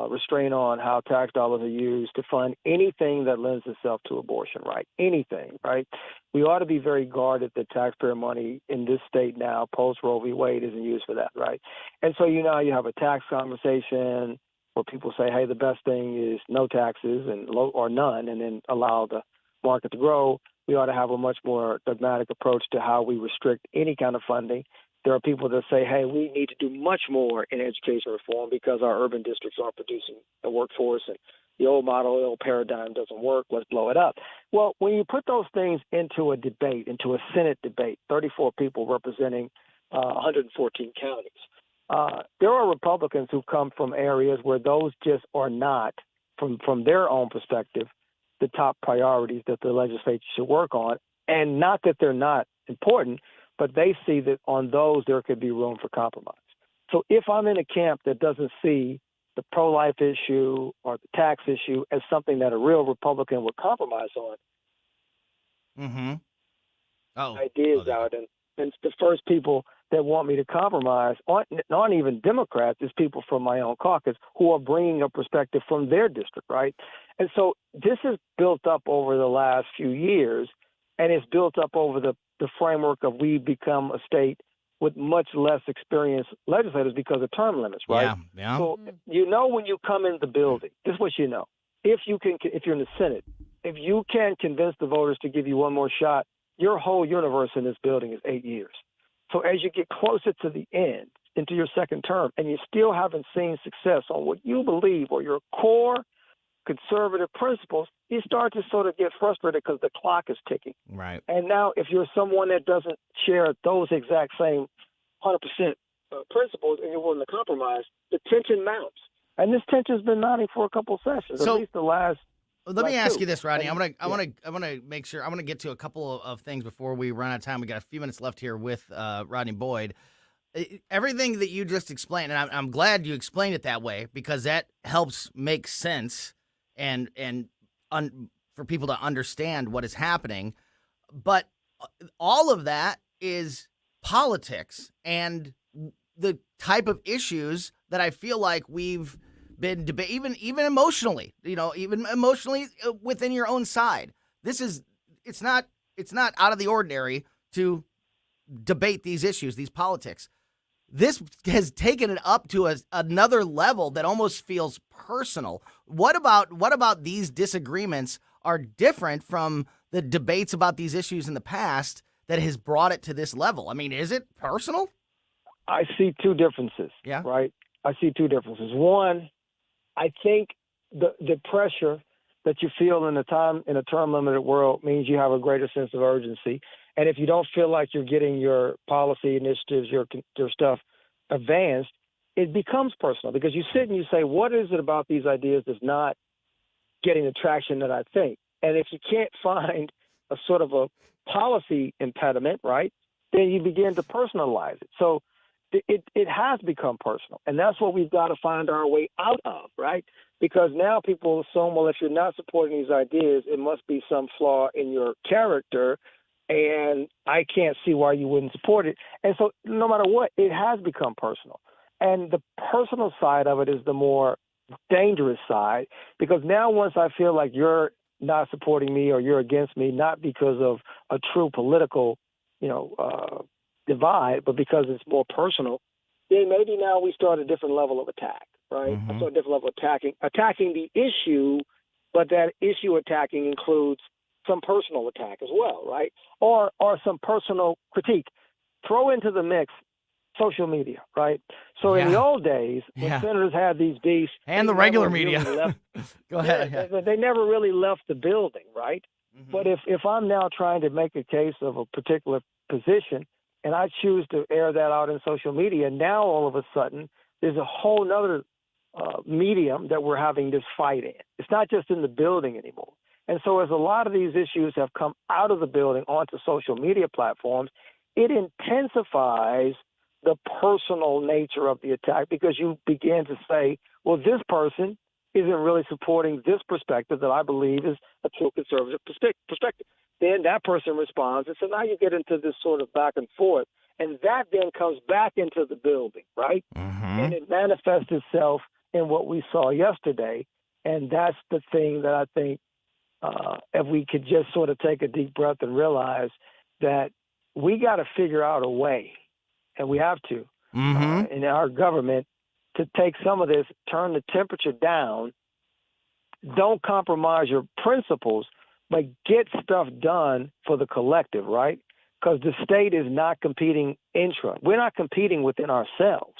restraint on how tax dollars are used to fund anything that lends itself to abortion, right? Anything, right? We ought to be very guarded that taxpayer money in this state now, post Roe v. Wade, isn't used for that, right? And so you have a tax conversation where people say, hey, the best thing is no taxes and low or none, and then allow the market to grow. We ought to have a much more dogmatic approach to how we restrict any kind of funding. There are people that say, hey, we need to do much more in education reform because our urban districts aren't producing a workforce and the old model, the old paradigm doesn't work. Let's blow it up. Well, when you put those things into a debate, into a Senate debate, 34 people representing 114 counties, there are Republicans who come from areas where those just are not, from their own perspective, the top priorities that the legislature should work on. And not that they're not important, but they see that on those there could be room for compromise. So if I'm in a camp that doesn't see the pro-life issue or the tax issue as something that a real Republican would compromise on, ideas out, and the first people that want me to compromise aren't even Democrats, it's people from my own caucus who are bringing a perspective from their district, right? And so this is built up over the last few years, and it's built up over the framework of we become a state with much less experienced legislators because of term limits, right? Yeah. So when you come in the building, this is what you know. If you're in the Senate, if you can convince the voters to give you one more shot, your whole universe in this building is 8 years. So as you get closer to the end, into your second term, and you still haven't seen success on what you believe or your core conservative principles, you start to sort of get frustrated because the clock is ticking. Right. And now if you're someone that doesn't share those exact same 100% principles and you're willing to compromise, the tension mounts. And this tension's been mounting for a couple sessions, at least the last. Let me ask you this, Rodney. I want to make sure. I want to get to a couple of things before we run out of time. We got a few minutes left here with Rodney Boyd. Everything that you just explained, and I'm glad you explained it that way because that helps make sense and for people to understand what is happening. But all of that is politics and the type of issues that I feel like we've been debating, even emotionally, even emotionally within your own side. It's not out of the ordinary to debate these issues, these politics. This has taken it up to another level that almost feels personal. What about these disagreements are different from the debates about these issues in the past that has brought it to this level? I mean, is it personal? I see two differences. Yeah. Right? I see two differences. One, I think the pressure that you feel in a term limited world means you have a greater sense of urgency. And if you don't feel like you're getting your policy initiatives, your stuff advanced, it becomes personal because you sit and you say, what is it about these ideas that's not getting the traction that I think? And if you can't find a sort of a policy impediment, right, then you begin to personalize it. So it has become personal. And that's what we've got to find our way out of, right? Because now people assume, well, if you're not supporting these ideas, it must be some flaw in your character, and I can't see why you wouldn't support it. And so no matter what, it has become personal. And the personal side of it is the more dangerous side, because now once I feel like you're not supporting me or you're against me, not because of a true political, divide, but because it's more personal, then maybe now we start a different level of attack, right? I start a different level of attacking the issue, but that issue attacking includes some personal attack as well, right? Or some personal critique. Throw into the mix social media, right? So in the old days, when senators had these beefs, and the regular media, go ahead. They never really left the building, right? But if I'm now trying to make a case of a particular position and I choose to air that out in social media, now all of a sudden there's a whole nother medium that we're having this fight in. It's not just in the building anymore. And so as a lot of these issues have come out of the building onto social media platforms, it intensifies the personal nature of the attack because you begin to say, well, this person isn't really supporting this perspective that I believe is a true conservative perspective. Then that person responds, and so now you get into this sort of back and forth, and that then comes back into the building, right? And it manifests itself in what we saw yesterday, and that's the thing that I think if we could just sort of take a deep breath and realize that we got to figure out a way, and we have to, in our government, to take some of this, turn the temperature down, don't compromise your principles, but get stuff done for the collective, right? Because the state is not competing intra. We're not competing within ourselves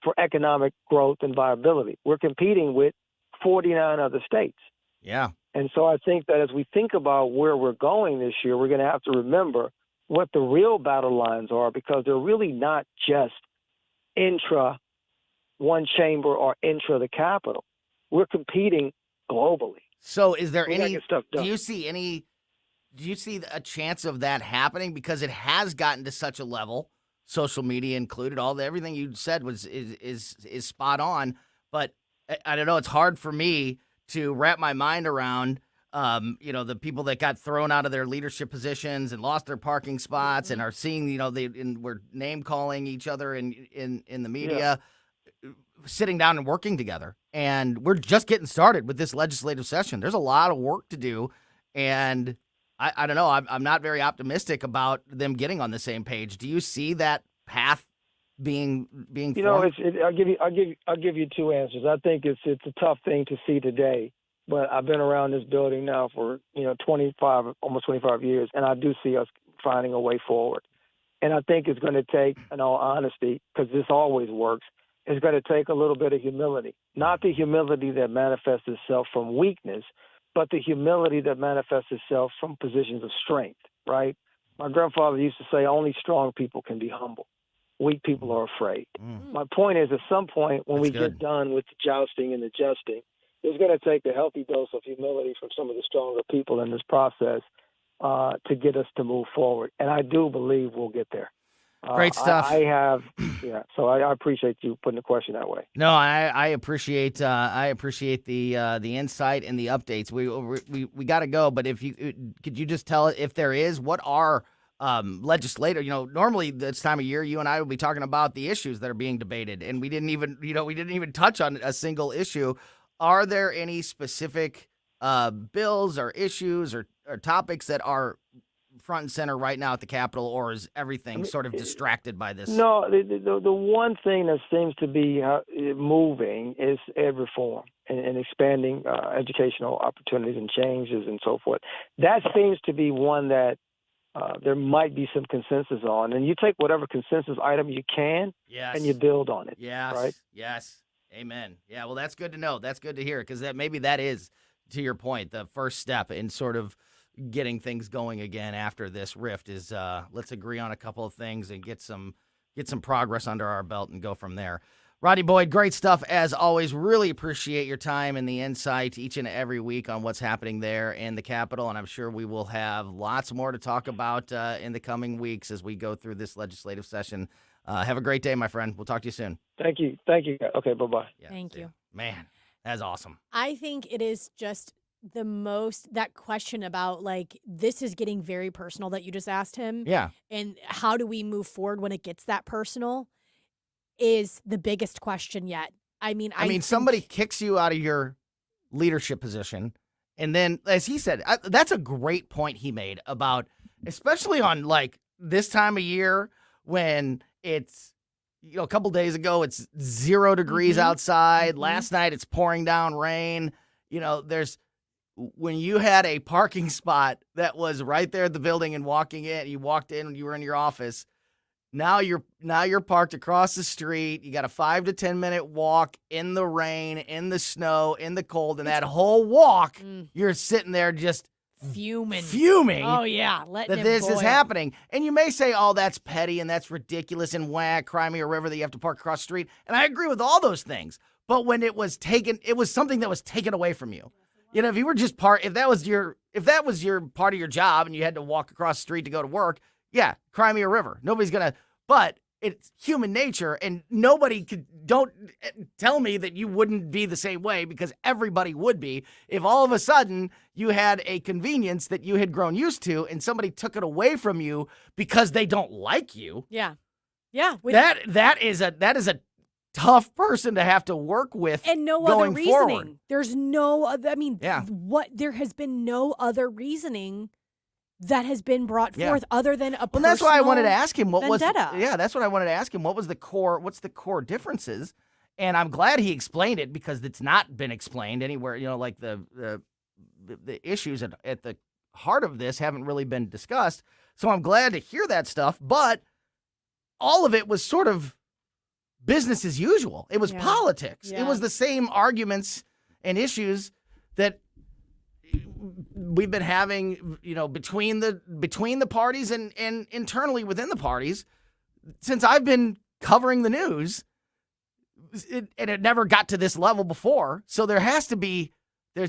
for economic growth and viability. We're competing with 49 other states. Yeah. And so I think that as we think about where we're going this year, we're going to have to remember what the real battle lines are, because they're really not just intra one chamber or intra the Capitol. We're competing globally. So is there We gotta get stuff done. do you see a chance of that happening? Because it has gotten to such a level, social media included, everything you said is spot on. But I don't know, it's hard for me to wrap my mind around the people that got thrown out of their leadership positions and lost their parking spots and are seeing, we're name calling each other in the media, sitting down and working together. And we're just getting started with this legislative session. There's a lot of work to do. And I don't know, I'm not very optimistic about them getting on the same page. Do you see that path being formed? I'll give you two answers. I think it's a tough thing to see today. But I've been around this building now for, almost 25 years, and I do see us finding a way forward. And I think it's going to take, in all honesty, because this always works, it's going to take a little bit of humility. Not the humility that manifests itself from weakness, but the humility that manifests itself from positions of strength, right? My grandfather used to say only strong people can be humble. Weak people are afraid. My point is, at some point when get done with the jousting and the justing, it's going to take a healthy dose of humility from some of the stronger people in this process to get us to move forward. And I do believe we'll get there. Great stuff. So I appreciate you putting the question that way. No, I appreciate the insight and the updates. We got to go, but could you just tell if there is, what are legislative, normally this time of year, you and I will be talking about the issues that are being debated, and we didn't even touch on a single issue. Are there any specific bills or issues or topics that are front and center right now at the Capitol, or is everything sort of distracted by this? No, the one thing that seems to be moving is ed reform and expanding educational opportunities and changes and so forth. That seems to be one that there might be some consensus on. And you take whatever consensus item you can and you build on it. Yes. Right? Yes. Amen. Yeah, well, that's good to know. That's good to hear, because maybe that is, to your point, the first step in sort of getting things going again after this rift is let's agree on a couple of things and get some progress under our belt and go from there. Rodney Boyd, great stuff as always. Really appreciate your time and the insight each and every week on what's happening there in the Capitol, and I'm sure we will have lots more to talk about in the coming weeks as we go through this legislative session. Have a great day, my friend. We'll talk to you soon. Thank you. Okay, bye-bye. Yeah, Thank you. Man, that's awesome. I think it is just that question about, like, this is getting very personal that you just asked him. Yeah. And how do we move forward when it gets that personal is the biggest question yet. I mean, somebody kicks you out of your leadership position And then, as he said, that's a great point he made about, especially on like this time of year when it's, a couple days ago, it's 0 degrees outside. Last night, it's pouring down rain. When you had a parking spot that was right there at the building and you walked in and you were in your office. Now you're parked across the street. You got a 5 to 10 minute walk in the rain, in the snow, in the cold, and that whole walk, you're sitting there just fuming. Oh yeah, that this is happening. And you may say, "Oh, that's petty and that's ridiculous and whack, cry me a river that you have to park across the street." And I agree with all those things. But when it was something that was taken away from you. If you were just if that was your part of your job and you had to walk across the street to go to work, yeah, cry me a river. Nobody's gonna. But it's human nature, and don't tell me that you wouldn't be the same way, because everybody would be if all of a sudden you had a convenience that you had grown used to and somebody took it away from you because they don't like you. Yeah. That is a tough person to have to work with, and no going other reasoning. Forward. There's no other. I mean, there has been no other reasoning that has been brought forth other than a personal that's why I wanted to ask him vendetta. That's what I wanted to ask him. What's the core differences? And I'm glad he explained it, because it's not been explained anywhere. Like the issues at the heart of this haven't really been discussed. So I'm glad to hear that stuff. But all of it was sort of business as usual. It was politics. Yeah. It was the same arguments and issues that we've been having, between the parties and internally within the parties since I've been covering the news. And it never got to this level before. So there's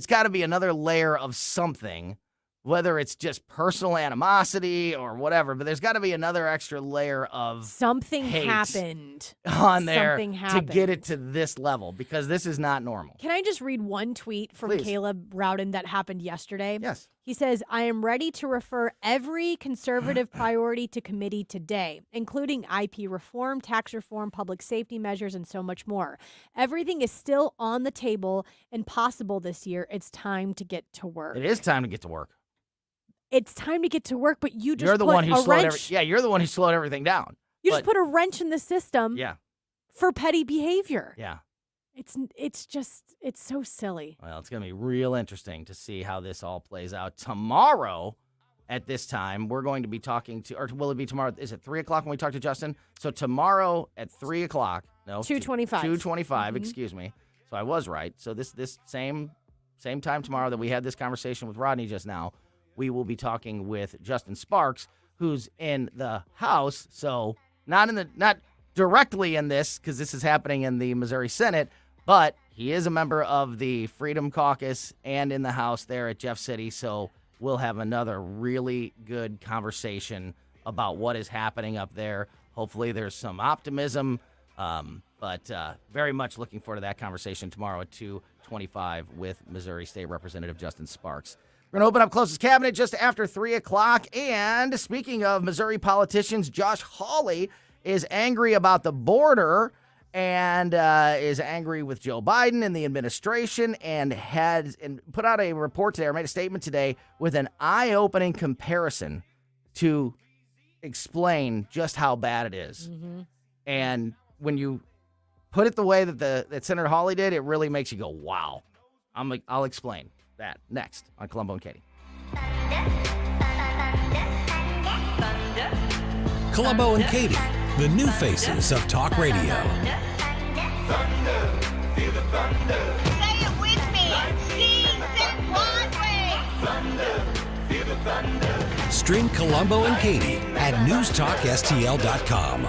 got to be another layer of something, whether it's just personal animosity or whatever, but there's got to be another extra layer of something hate happened on there to get it to this level, because this is not normal. Can I just read one tweet from Please. Caleb Rowden that happened yesterday? Yes. He says, "I am ready to refer every conservative priority to committee today, including IP reform, tax reform, public safety measures, and so much more. Everything is still on the table and possible this year. It's time to get to work." It is time to get to work. It's time to get to work, but you just You're the put one who a slowed wrench. you're the one who slowed everything down. You just put a wrench in the system. Yeah. For petty behavior. Yeah. It's so silly. Well, it's going to be real interesting to see how this all plays out. Tomorrow at this time, we're going to be talking to, or will it be tomorrow? Is it 3 o'clock when we talk to Justin? So tomorrow at 3 o'clock. No. 2:25. 2:25, excuse me. So I was right. So this same time tomorrow that we had this conversation with Rodney just now, we will be talking with Justin Sparks, who's in the House. So not directly in this, because this is happening in the Missouri Senate, but he is a member of the Freedom Caucus and in the House there at Jeff City. So we'll have another really good conversation about what is happening up there. Hopefully there's some optimism, but very much looking forward to that conversation tomorrow at 2:25 with Missouri State Representative Justin Sparks. We're going to open up Closest Cabinet just after 3 o'clock. And speaking of Missouri politicians, Josh Hawley is angry about the border and is angry with Joe Biden and the administration, and put out a report today, or made a statement today with an eye-opening comparison to explain just how bad it is. Mm-hmm. And when you put it the way that Senator Hawley did, it really makes you go, wow. I'll explain that next on Colombo and Katie. Colombo and Katie, the new faces of talk radio. Thunder, feel the thunder. Say it with me. Season Broadway. Thunder, feel the thunder. Stream Colombo and Katie at newstalkstl.com.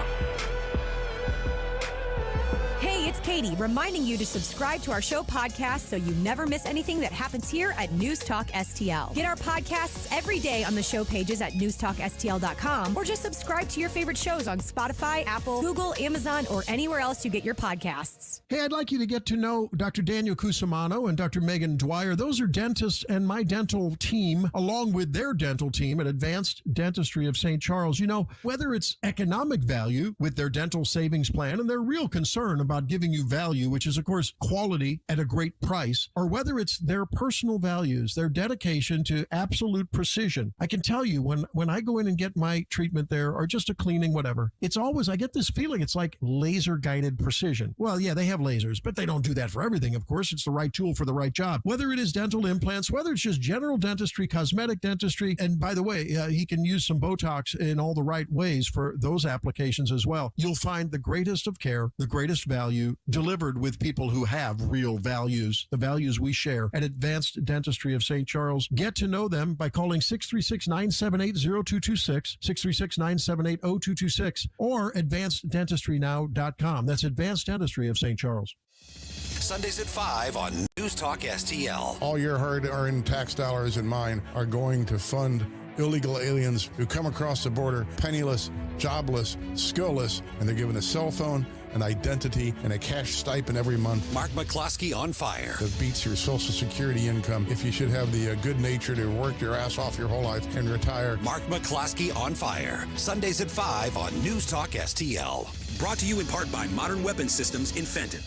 Hey, it's Katie, reminding you to subscribe to our show podcast so you never miss anything that happens here at News Talk STL. Get our podcasts every day on the show pages at newstalkstl.com, or just subscribe to your favorite shows on Spotify, Apple, Google, Amazon, or anywhere else you get your podcasts. Hey, I'd like you to get to know Dr. Daniel Cusimano and Dr. Megan Dwyer. Those are dentists and my dental team, along with their dental team at Advanced Dentistry of St. Charles. You know, whether it's economic value with their dental savings plan and their real concern about giving you value, which is, of course, quality at a great price, or whether it's their personal values, their dedication to absolute precision. I can tell you when I go in and get my treatment there, or just a cleaning, whatever, it's always, I get this feeling it's like laser-guided precision. Well, yeah, they have lasers, but they don't do that for everything, of course. It's the right tool for the right job. Whether it is dental implants, whether it's just general dentistry, cosmetic dentistry, and by the way, he can use some Botox in all the right ways for those applications as well. You'll find the greatest of care, the greatest value, delivered with people who have real values, the values we share at Advanced Dentistry of St. Charles. Get to know them by calling 636-978-0226, 636-978-0226, or advancedentistrynow.com. That's Advanced Dentistry of St. Charles. Sundays at 5 on News Talk STL. All your hard-earned tax dollars and mine are going to fund illegal aliens who come across the border penniless, jobless, skillless, and they're given a cell phone, an identity, and a cash stipend every month. Mark McCloskey on fire. That beats your Social Security income if you should have the good nature to work your ass off your whole life and retire. Mark McCloskey on fire. Sundays at 5 on News Talk STL. Brought to you in part by Modern Weapon Systems in Fenton.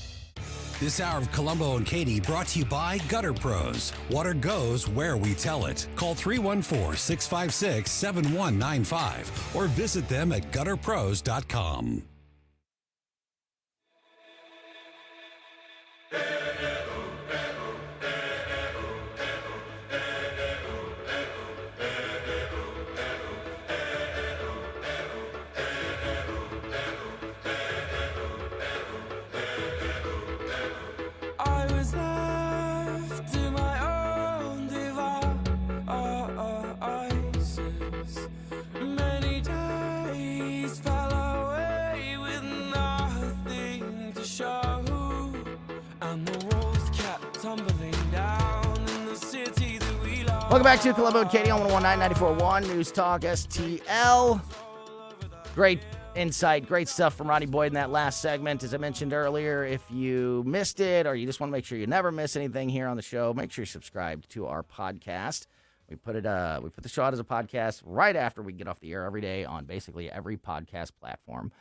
This hour of Colombo and Katie brought to you by Gutter Pros. Water goes where we tell it. Call 314-656-7195 or visit them at gutterpros.com. Welcome back to Colombo and Katie on 101.9 News Talk STL. Great insight, great stuff from Ronnie Boyd in that last segment. As I mentioned earlier, if you missed it or you just want to make sure you never miss anything here on the show, make sure you're subscribed to our podcast. We put the show out as a podcast right after we get off the air every day on basically every podcast platform.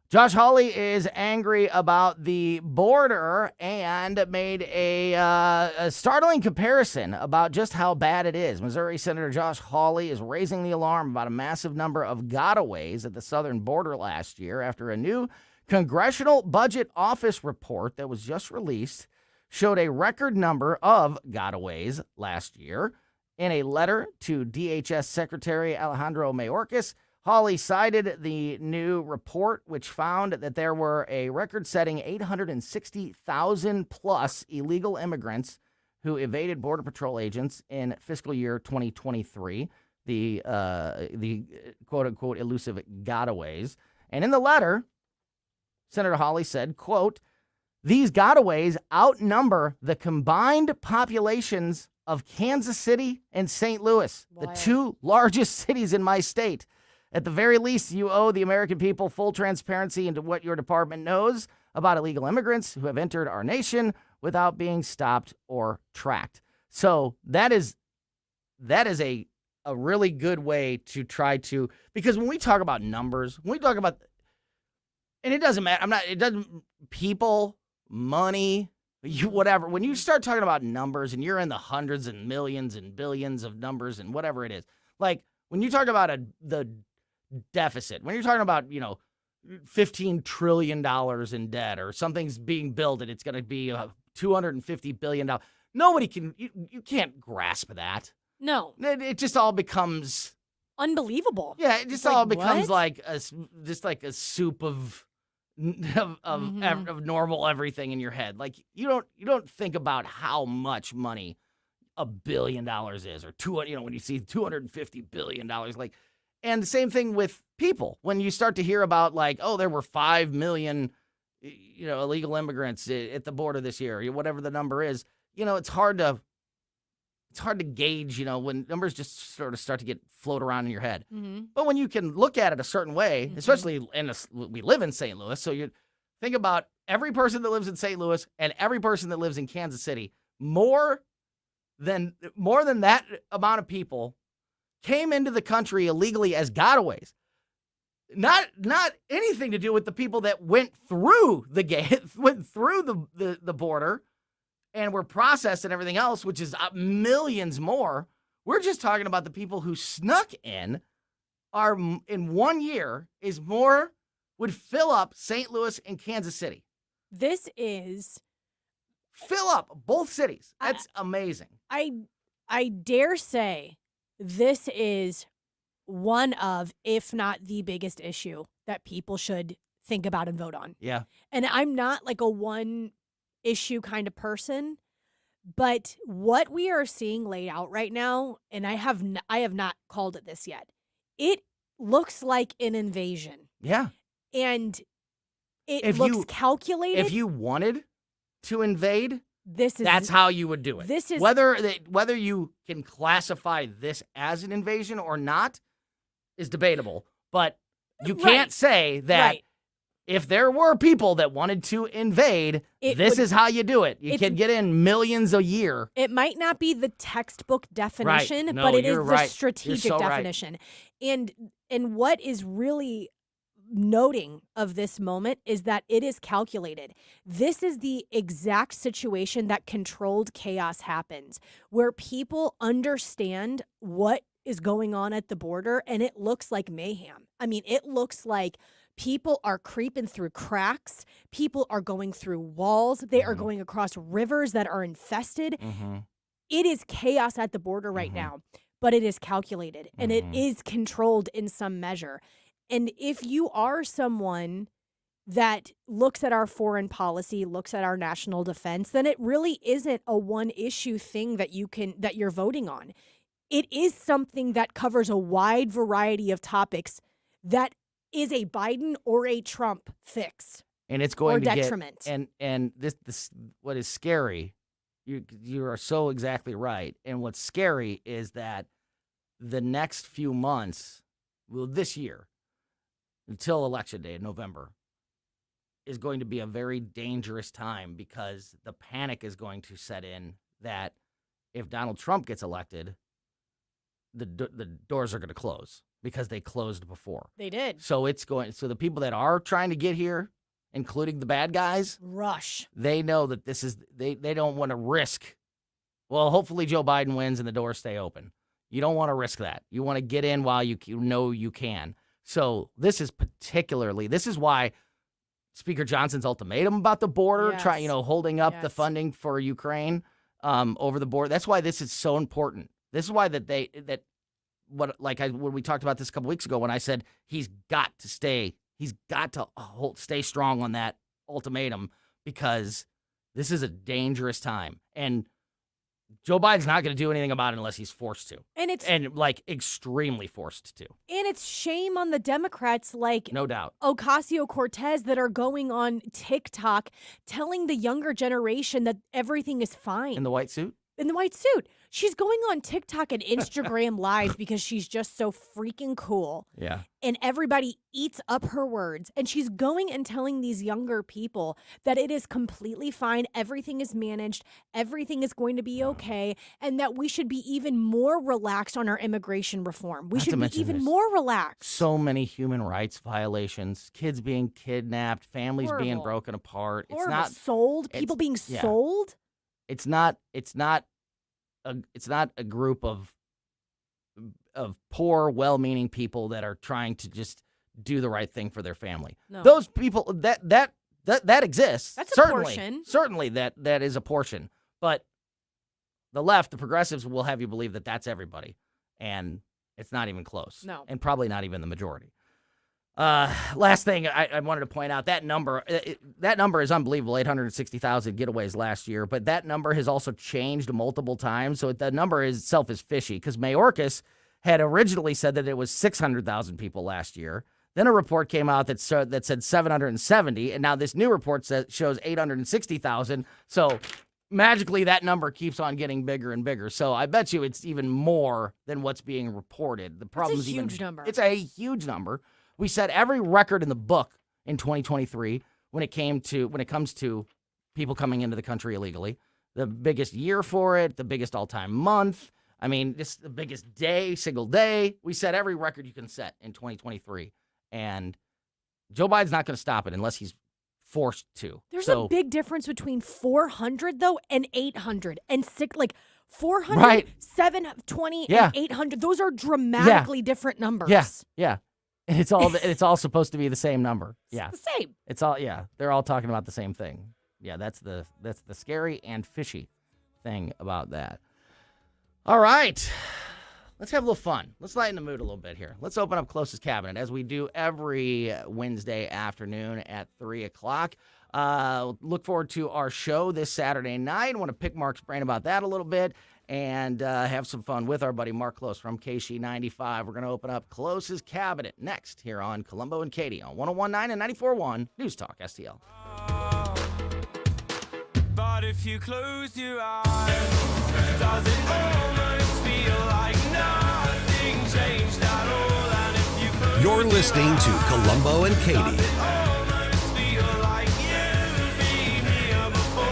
Josh Hawley is angry about the border and made a startling comparison about just how bad it is. Missouri Senator Josh Hawley is raising the alarm about a massive number of gotaways at the southern border last year after a new Congressional Budget Office report that was just released showed a record number of gotaways last year. In a letter to DHS Secretary Alejandro Mayorkas, Hawley cited the new report, which found that there were a record-setting 860,000 plus illegal immigrants who evaded Border Patrol agents in fiscal year 2023, the quote-unquote elusive gotaways. And in the letter, Senator Hawley said, quote, "These gotaways outnumber the combined populations of Kansas City and St. Louis, the two largest cities in my state. At the very least, you owe the American people full transparency into what your department knows about illegal immigrants who have entered our nation without being stopped or tracked." So that is a really good way to try to, because when we talk about numbers, when we talk about, and it doesn't matter, people, money, whatever, when you start talking about numbers and you're in the hundreds and millions and billions of numbers and whatever it is, like when you talk about the deficit, when you're talking about, $15 trillion in debt or something's being built and it's going to be $250 billion, nobody can, you can't grasp that. No. It just all becomes unbelievable. Yeah, it just all becomes like a soup of normal everything in your head. Like you don't think about how much money $1 billion is, or when you see $250 billion, like. And the same thing with people. When you start to hear about, like, oh, there were 5 million, illegal immigrants at the border this year, or whatever the number is, it's hard to gauge, when numbers just sort of start to float around in your head. Mm-hmm. But when you can look at it a certain way, especially we live in St. Louis, so you think about every person that lives in St. Louis and every person that lives in Kansas City, more than that amount of people came into the country illegally as gotaways. Not anything to do with the people that went through the gate, went through the border and were processed and everything else, which is millions more. We're just talking about the people who snuck in. Are in 1 year is more would fill up St. Louis and Kansas City. This is fill up both cities. That's amazing. I dare say this is one of, if not the biggest issue that people should think about and vote on. Yeah. And I'm not like a one issue kind of person, but what we are seeing laid out right now, and I have not called it this yet. It looks like an invasion. Yeah. And it looks calculated. If you wanted to invade, that's how you would do it. This is whether you can classify this as an invasion or not is debatable. But you can't say that if there were people that wanted to invade, this is how you do it. You can get in millions a year. It might not be the textbook definition, Right. No, but it is you're the right. strategic You're so definition. And what is really noting of this moment is that it is calculated. This is the exact situation that controlled chaos happens, where people understand what is going on at the border, and it looks like mayhem. I mean, it looks like people are creeping through cracks. People are going through walls. They are going across rivers that are infested. It is chaos at the border right now, but it is calculated and it is controlled in some measure. And if you are someone that looks at our foreign policy, looks at our national defense, then it really isn't a one issue thing that you're voting on. It is something that covers a wide variety of topics that is a Biden or a Trump fix. And it's going to detriment. And this what is scary, you are so exactly right. And what's scary is that the next few months, well, this year, until Election Day in November, is going to be a very dangerous time because the panic is going to set in that if Donald Trump gets elected, the doors are going to close because they closed before. They did. So so the people that are trying to get here, including the bad guys, rush. They know that this is they don't want to risk. Well, hopefully Joe Biden wins and the doors stay open. You don't want to risk that. You want to get in while you know you can. So this is why Speaker Johnson's ultimatum about the border, holding up the funding for Ukraine over the border. That's why this is so important. This is why when we talked about this a couple weeks ago, when I said he's got to stay strong on that ultimatum because this is a dangerous time. And Joe Biden's not going to do anything about it unless he's forced to. And extremely forced to. And it's shame on the Democrats no doubt. Ocasio-Cortez that are going on TikTok telling the younger generation that everything is fine. In the white suit? In the white suit. She's going on TikTok and Instagram Live because she's just so freaking cool. Yeah. And everybody eats up her words. And she's going and telling these younger people that it is completely fine. Everything is managed. Everything is going to be okay. And that we should be even more relaxed on our immigration reform. We should be even more relaxed. So many human rights violations, kids being kidnapped, families being broken apart. It's not sold. People being sold. It's not a group of poor, well-meaning people that are trying to just do the right thing for their family. No. Those people that exists. That's a portion. Certainly that is a portion. But the left, the progressives, will have you believe that that's everybody, and it's not even close. No, and probably not even the majority. Last thing I wanted to point out, that number is unbelievable, 860,000 getaways last year, but that number has also changed multiple times, so the number itself is fishy, because Mayorkas had originally said that it was 600,000 people last year. Then a report came out that said 770, and now this new report shows 860,000, so magically that number keeps on getting bigger and bigger. So I bet you it's even more than what's being reported. The problem is huge number. It's a huge number. We set every record in the book in 2023 when it comes to people coming into the country illegally. The biggest year for it, the biggest all-time month. I mean, this is the biggest single day. We set every record you can set in 2023. And Joe Biden's not going to stop it unless he's forced to. There's a big difference between 400 though and 800 and 400, Right. 720 Yeah. and 800. Those are dramatically different numbers. Yeah. And it's all supposed to be the same number. Yeah. It's the same. It's all they're all talking about the same thing. Yeah, that's the scary and fishy thing about that. All right. Let's have a little fun. Let's lighten the mood a little bit here. Let's open up Closest Cabinet as we do every Wednesday afternoon at 3 o'clock. Look forward to our show this Saturday night. I want to pick Mark's brain about that a little bit and have some fun with our buddy Mark Close from KC95. We're going to open up Closest Cabinet next here on Colombo and Katie on 101.9 and 94.1 News Talk STL. But if you close your eyes, does it almost feel like nothing changed at all? And if you close You're listening to Colombo and Katie. almost feel like you've been here before,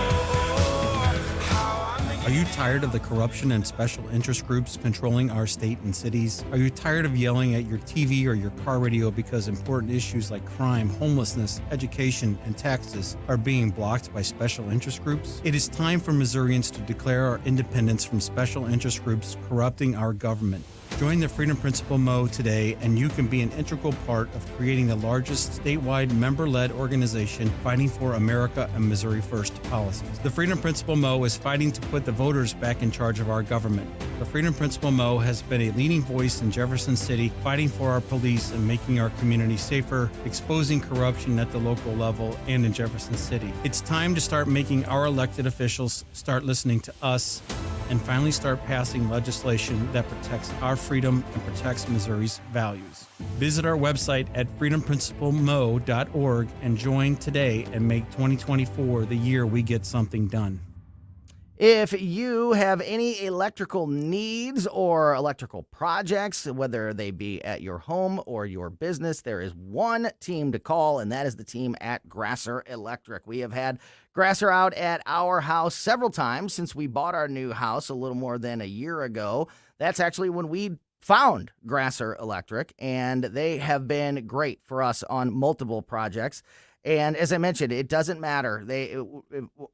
Are you tired of the corruption and special interest groups controlling our state and cities? Are you tired of yelling at your TV or your car radio because important issues like crime, homelessness, education, and taxes are being blocked by special interest groups? It is time for Missourians to declare our independence from special interest groups corrupting our government. Join the Freedom Principle Mo today, and you can be an integral part of creating the largest statewide member-led organization fighting for America and Missouri First policies. The Freedom Principle Mo is fighting to put the voters back in charge of our government. The Freedom Principle Mo has been a leading voice in Jefferson City, fighting for our police and making our community safer, exposing corruption at the local level and in Jefferson City. It's time to start making our elected officials start listening to us and finally start passing legislation that protects our freedom and protects Missouri's values. Visit our website at freedomprinciplemmo.org and join today and make 2024 the year we get something done. If you have any electrical needs or electrical projects, whether they be at your home or your business, there is one team to call, and that is the team at Grasser Electric. We have had Grasser out at our house several times since we bought our new house a little more than a year ago. That's actually when we found Grasser Electric, and they have been great for us on multiple projects. And as I mentioned, it doesn't matter.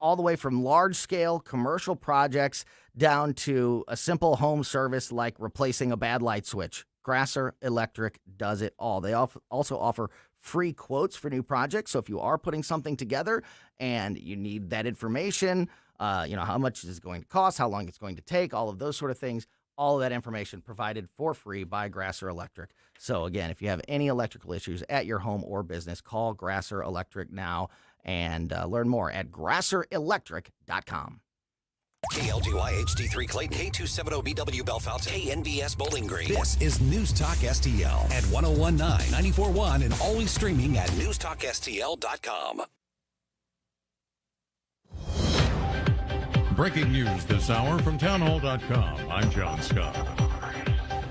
All the way from large-scale commercial projects down to a simple home service like replacing a bad light switch. Grasser Electric does it all. They also offer free quotes for new projects. So if you are putting something together and you need that information, how much is it going to cost, how long it's going to take, all of those sort of things, all of that information provided for free by Grasser Electric. So again, if you have any electrical issues at your home or business, call Grasser Electric now and learn more at grasserelectric.com. KLGY HD3 Clayton, K270BW Bellefonte, KNBS Bowling Green. This is News Talk STL at 101.9, 94.1, and always streaming at newstalkstl.com. Breaking news this hour from townhall.com. I'm John Scott.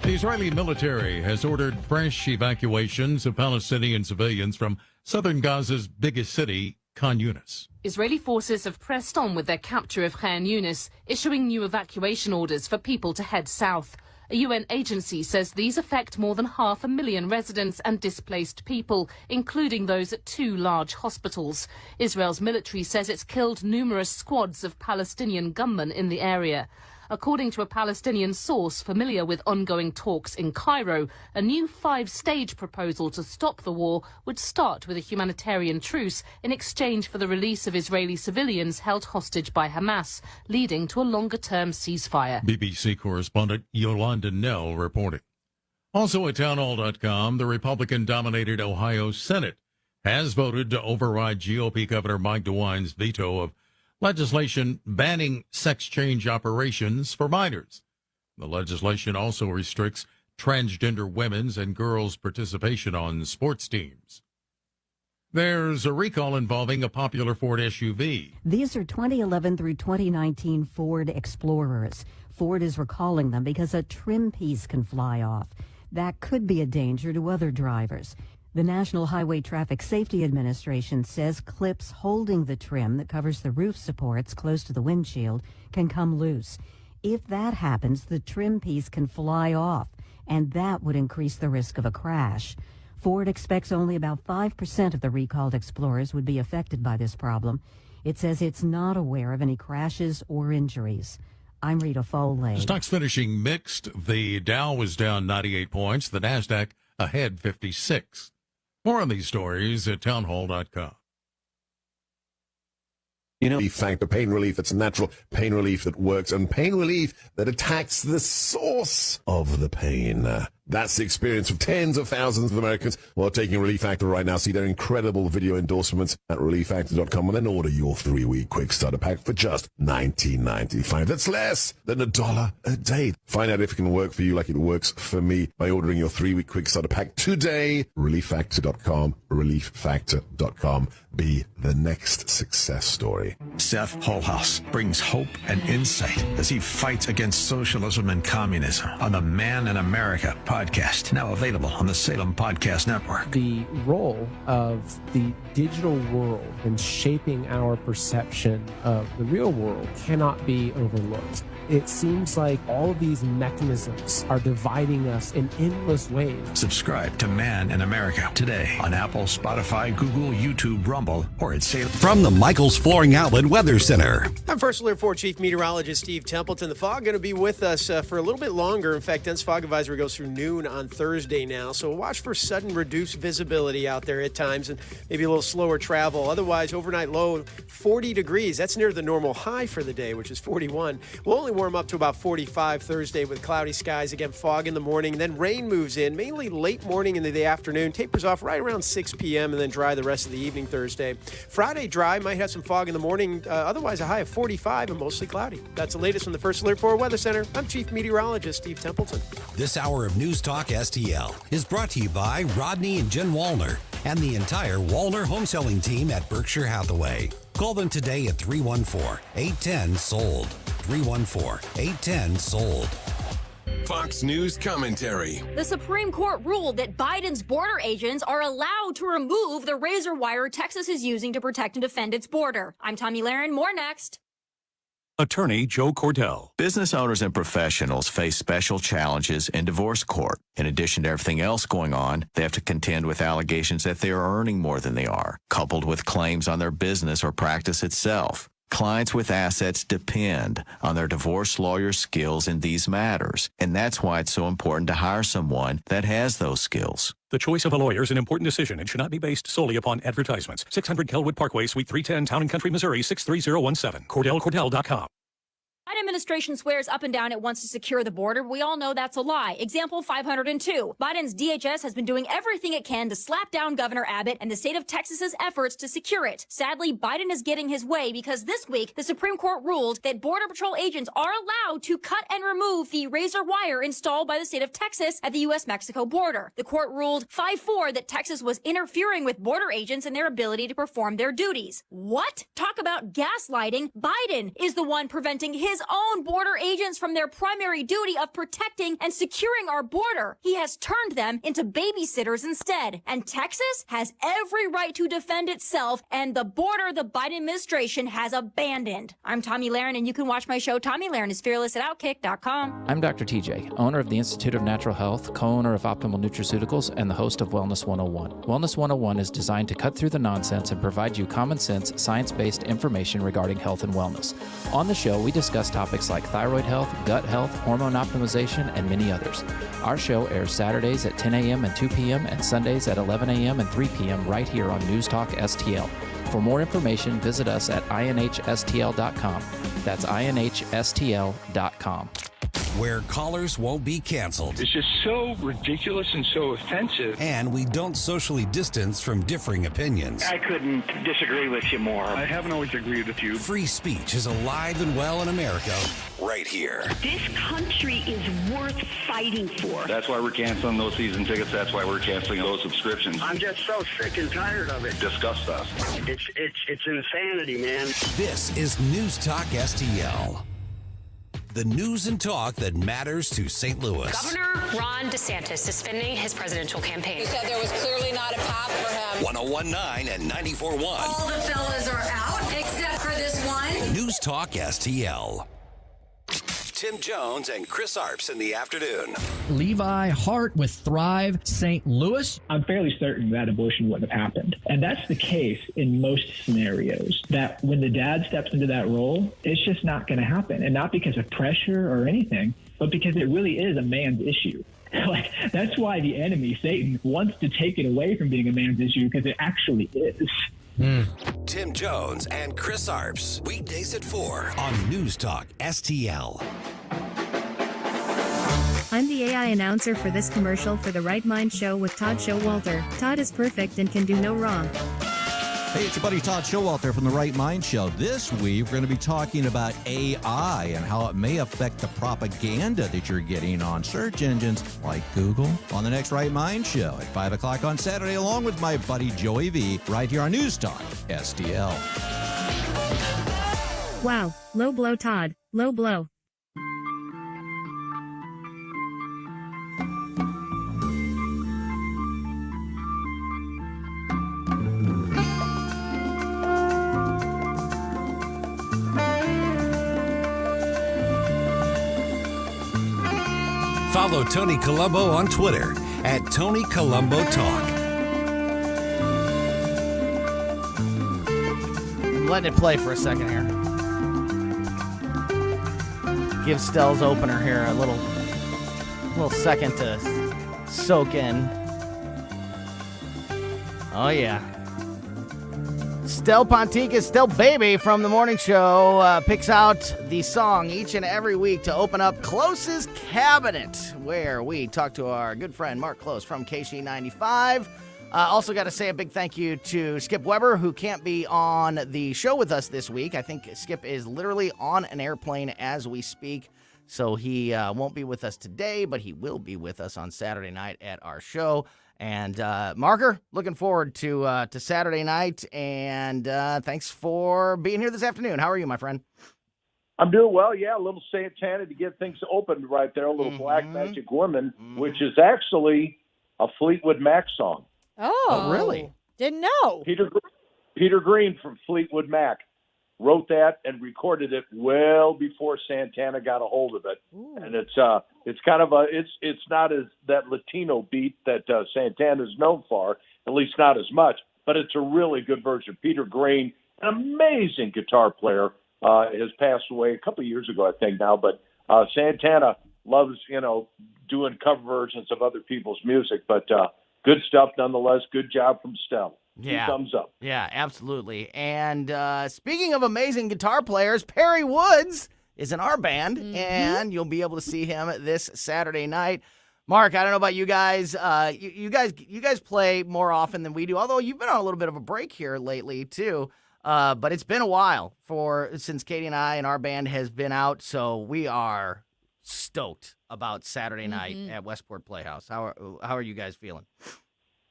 The Israeli military has ordered fresh evacuations of Palestinian civilians from southern Gaza's biggest city, Khan Yunis. Israeli forces have pressed on with their capture of Khan Yunis, issuing new evacuation orders for people to head south. A UN agency says these affect more than 500,000 residents and displaced people, including those at 2 large hospitals. Israel's military says it's killed numerous squads of Palestinian gunmen in the area. According to a Palestinian source familiar with ongoing talks in Cairo, a new 5-stage proposal to stop the war would start with a humanitarian truce in exchange for the release of Israeli civilians held hostage by Hamas, leading to a longer-term ceasefire. BBC correspondent Yolanda Nell reporting. Also at townhall.com, the Republican-dominated Ohio Senate has voted to override GOP Governor Mike DeWine's veto of legislation banning sex change operations for minors. The legislation also restricts transgender women's and girls' participation on sports teams. There's a recall involving a popular Ford SUV. These are 2011 through 2019 Ford Explorers. Ford is recalling them because a trim piece can fly off. That could be a danger to other drivers. The National Highway Traffic Safety Administration says clips holding the trim that covers the roof supports close to the windshield can come loose. If that happens, the trim piece can fly off, and that would increase the risk of a crash. Ford expects only about 5% of the recalled Explorers would be affected by this problem. It says it's not aware of any crashes or injuries. I'm Rita Foley. The stock's finishing mixed. The Dow was down 98 points. The NASDAQ ahead 56. More on these stories at townhall.com. You know, factor pain relief that's natural, pain relief that works, and pain relief that attacks the source of the pain. That's the experience of tens of thousands of Americans who are taking Relief Factor right now. See their incredible video endorsements at relieffactor.com and then order your 3-week quick starter pack for just $19.95. That's less than $1 a day. Find out if it can work for you like it works for me by ordering your 3-week quick starter pack today. Relieffactor.com, relieffactor.com. Be the next success story. Seth Holhouse brings hope and insight as he fights against socialism and communism on the Man in America podcast, now available on the Salem Podcast Network. The role of the digital world in shaping our perception of the real world cannot be overlooked. It seems like all of these mechanisms are dividing us in endless ways. Subscribe to Man in America today on Apple, Spotify, Google, YouTube, Rumble, or at Salem. From the Michaels Flooring Outlet Weather Center. I'm First Alert 4 Chief Meteorologist Steve Templeton. The fog going to be with us for a little bit longer. In fact, dense fog advisory goes through noon on Thursday now. So watch for sudden reduced visibility out there at times and maybe a little slower travel. Otherwise, overnight low 40 degrees. That's near the normal high for the day, which is 41. We'll only warm up to about 45 Thursday with cloudy skies. Again, fog in the morning. Then rain moves in, mainly late morning into the afternoon. Tapers off right around 6 p.m. and then dry the rest of the evening Thursday. Friday, dry. Might have some fog in the morning. Otherwise, a high of 45 and mostly cloudy. That's the latest from the First Alert 4 Weather Center. I'm Chief Meteorologist Steve Templeton. This hour of News Talk STL is brought to you by Rodney and Jen Wallner and the entire Wallner home selling team at Berkshire Hathaway. Call them today at 314-810-SOLD. 314-810-SOLD. Fox News commentary. The Supreme Court ruled that Biden's border agents are allowed to remove the razor wire Texas is using to protect and defend its border. I'm Tommy Lahren. More next. Attorney Joe Cordell. Business owners and professionals face special challenges in divorce court. In addition to everything else going on, they have to contend with allegations that they are earning more than they are, coupled with claims on their business or practice itself. Clients with assets depend on their divorce lawyer's skills in these matters, and that's why it's so important to hire someone that has those skills. The choice of a lawyer is an important decision and should not be based solely upon advertisements. 600 Kelwood Parkway, Suite 310, Town and Country, Missouri, 63017. CordellCordell.com. Biden administration swears up and down it wants to secure the border. We all know that's a lie. Example 502. Biden's DHS has been doing everything it can to slap down Governor Abbott and the state of Texas's efforts to secure it. Sadly, Biden is getting his way because this week the Supreme Court ruled that Border Patrol agents are allowed to cut and remove the razor wire installed by the state of Texas at the U.S.-Mexico border. The court ruled 5-4 that Texas was interfering with border agents and their ability to perform their duties. What? Talk about gaslighting. Biden is the one preventing his own border agents from their primary duty of protecting and securing our border. He has turned them into babysitters instead. And Texas has every right to defend itself, and the border the Biden administration has abandoned. I'm Tommy Lahren, and you can watch my show, Tommy Lahren is Fearless at Outkick.com. I'm Dr. TJ, owner of the Institute of Natural Health, co-owner of Optimal Nutraceuticals, and the host of Wellness 101. Wellness 101 is designed to cut through the nonsense and provide you common sense, science-based information regarding health and wellness. On the show, we discuss topics like thyroid health, gut health, hormone optimization, and many others. Our show airs Saturdays at 10 a.m. and 2 p.m. and Sundays at 11 a.m. and 3 p.m. right here on News Talk STL. For more information, visit us at inhstl.com. That's inhstl.com. Where callers won't be canceled. It's just so ridiculous and so offensive. And we don't socially distance from differing opinions. I couldn't disagree with you more. I haven't always agreed with you. Free speech is alive and well in America right here. This country is worth fighting for. That's why we're canceling those season tickets. That's why we're canceling those subscriptions. I'm just so sick and tired of it. Disgust us. It's insanity, man. This is News Talk STL. The news and talk that matters to St. Louis. Governor Ron DeSantis suspending his presidential campaign. He said there was clearly not a path for him. 101.9 and 94.1. All the fellas are out except for this one. News Talk STL. Tim Jones and Chris Arps in the afternoon. Levi Hart with Thrive St. Louis. I'm fairly certain that abortion wouldn't have happened. And that's the case in most scenarios, that when the dad steps into that role, it's just not going to happen. And not because of pressure or anything, but because it really is a man's issue. Like, that's why the enemy, Satan, wants to take it away from being a man's issue, because it actually is. Tim Jones and Chris Arps, weekdays at 4 on News Talk STL. I'm the AI announcer for this commercial for the Right Mind Show with Todd Showalter. Todd is perfect and can do no wrong. Hey, it's your buddy Todd Showalter from the Right Mind Show. This week, we're going to be talking about AI and how it may affect the propaganda that you're getting on search engines like Google on the next Right Mind Show at 5 o'clock on Saturday, along with my buddy Joey V, right here on News Talk STL. Wow, low blow, Todd. Low blow. Follow Tony Colombo on Twitter at Tony Colombo Talk. I'm letting it play for a second here. Give Stell's opener here a little second to soak in. Oh, yeah. Stell Ponticus, Stell Baby from The Morning Show picks out the song each and every week to open up Close's Cabinet, where we talk to our good friend Mark Close from KC95. Also got to say a big thank you to Skip Weber, who can't be on the show with us this week. I think Skip is literally on an airplane as we speak, so he won't be with us today, but he will be with us on Saturday night at our show. And Marker, looking forward to Saturday night, and thanks for being here this afternoon. How are you, my friend? I'm doing well, yeah. A little Santana to get things opened right there, a little Black Magic Woman, which is actually a Fleetwood Mac song. Oh, really? Didn't know. Peter Green from Fleetwood Mac wrote that and recorded it well before Santana got a hold of it. Ooh. And it's kind of it's not as that Latino beat that Santana's known for, at least not as much, but it's a really good version. Peter Green, an amazing guitar player, has passed away a couple of years ago, I think now, but Santana loves, doing cover versions of other people's music, but good stuff nonetheless. Good job from Stell. Yeah. 2 thumbs up. Yeah, absolutely. And speaking of amazing guitar players, Perry Woods is in our band, and you'll be able to see him this Saturday night. Mark, I don't know about you guys. You guys play more often than we do, although you've been on a little bit of a break here lately, too. But it's been a while since Katie and I and our band has been out, so we are stoked about Saturday night at Westport Playhouse. How are you guys feeling?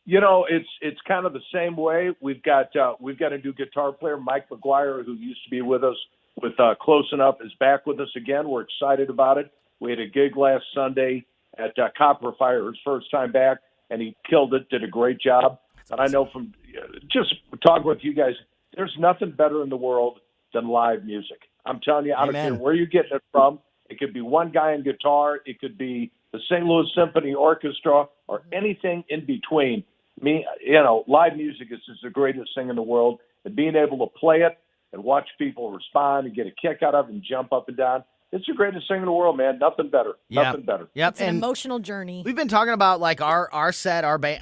It's kind of the same way. We've got a new guitar player, Mike McGuire, who used to be with us with Close Enough, is back with us again. We're excited about it. We had a gig last Sunday at Copper Fire, his first time back, and he killed it, did a great job. And I know from just talking with you guys, there's nothing better in the world than live music. I'm telling you, I don't care where you're getting it from. It could be one guy on guitar. It could be the St. Louis Symphony Orchestra or anything in between. Live music is just the greatest thing in the world, and being able to play it and watch people respond and get a kick out of it and jump up and down, it's the greatest thing in the world, man. Nothing better. Nothing better. Yep. It's an emotional journey. We've been talking about like our set, our band.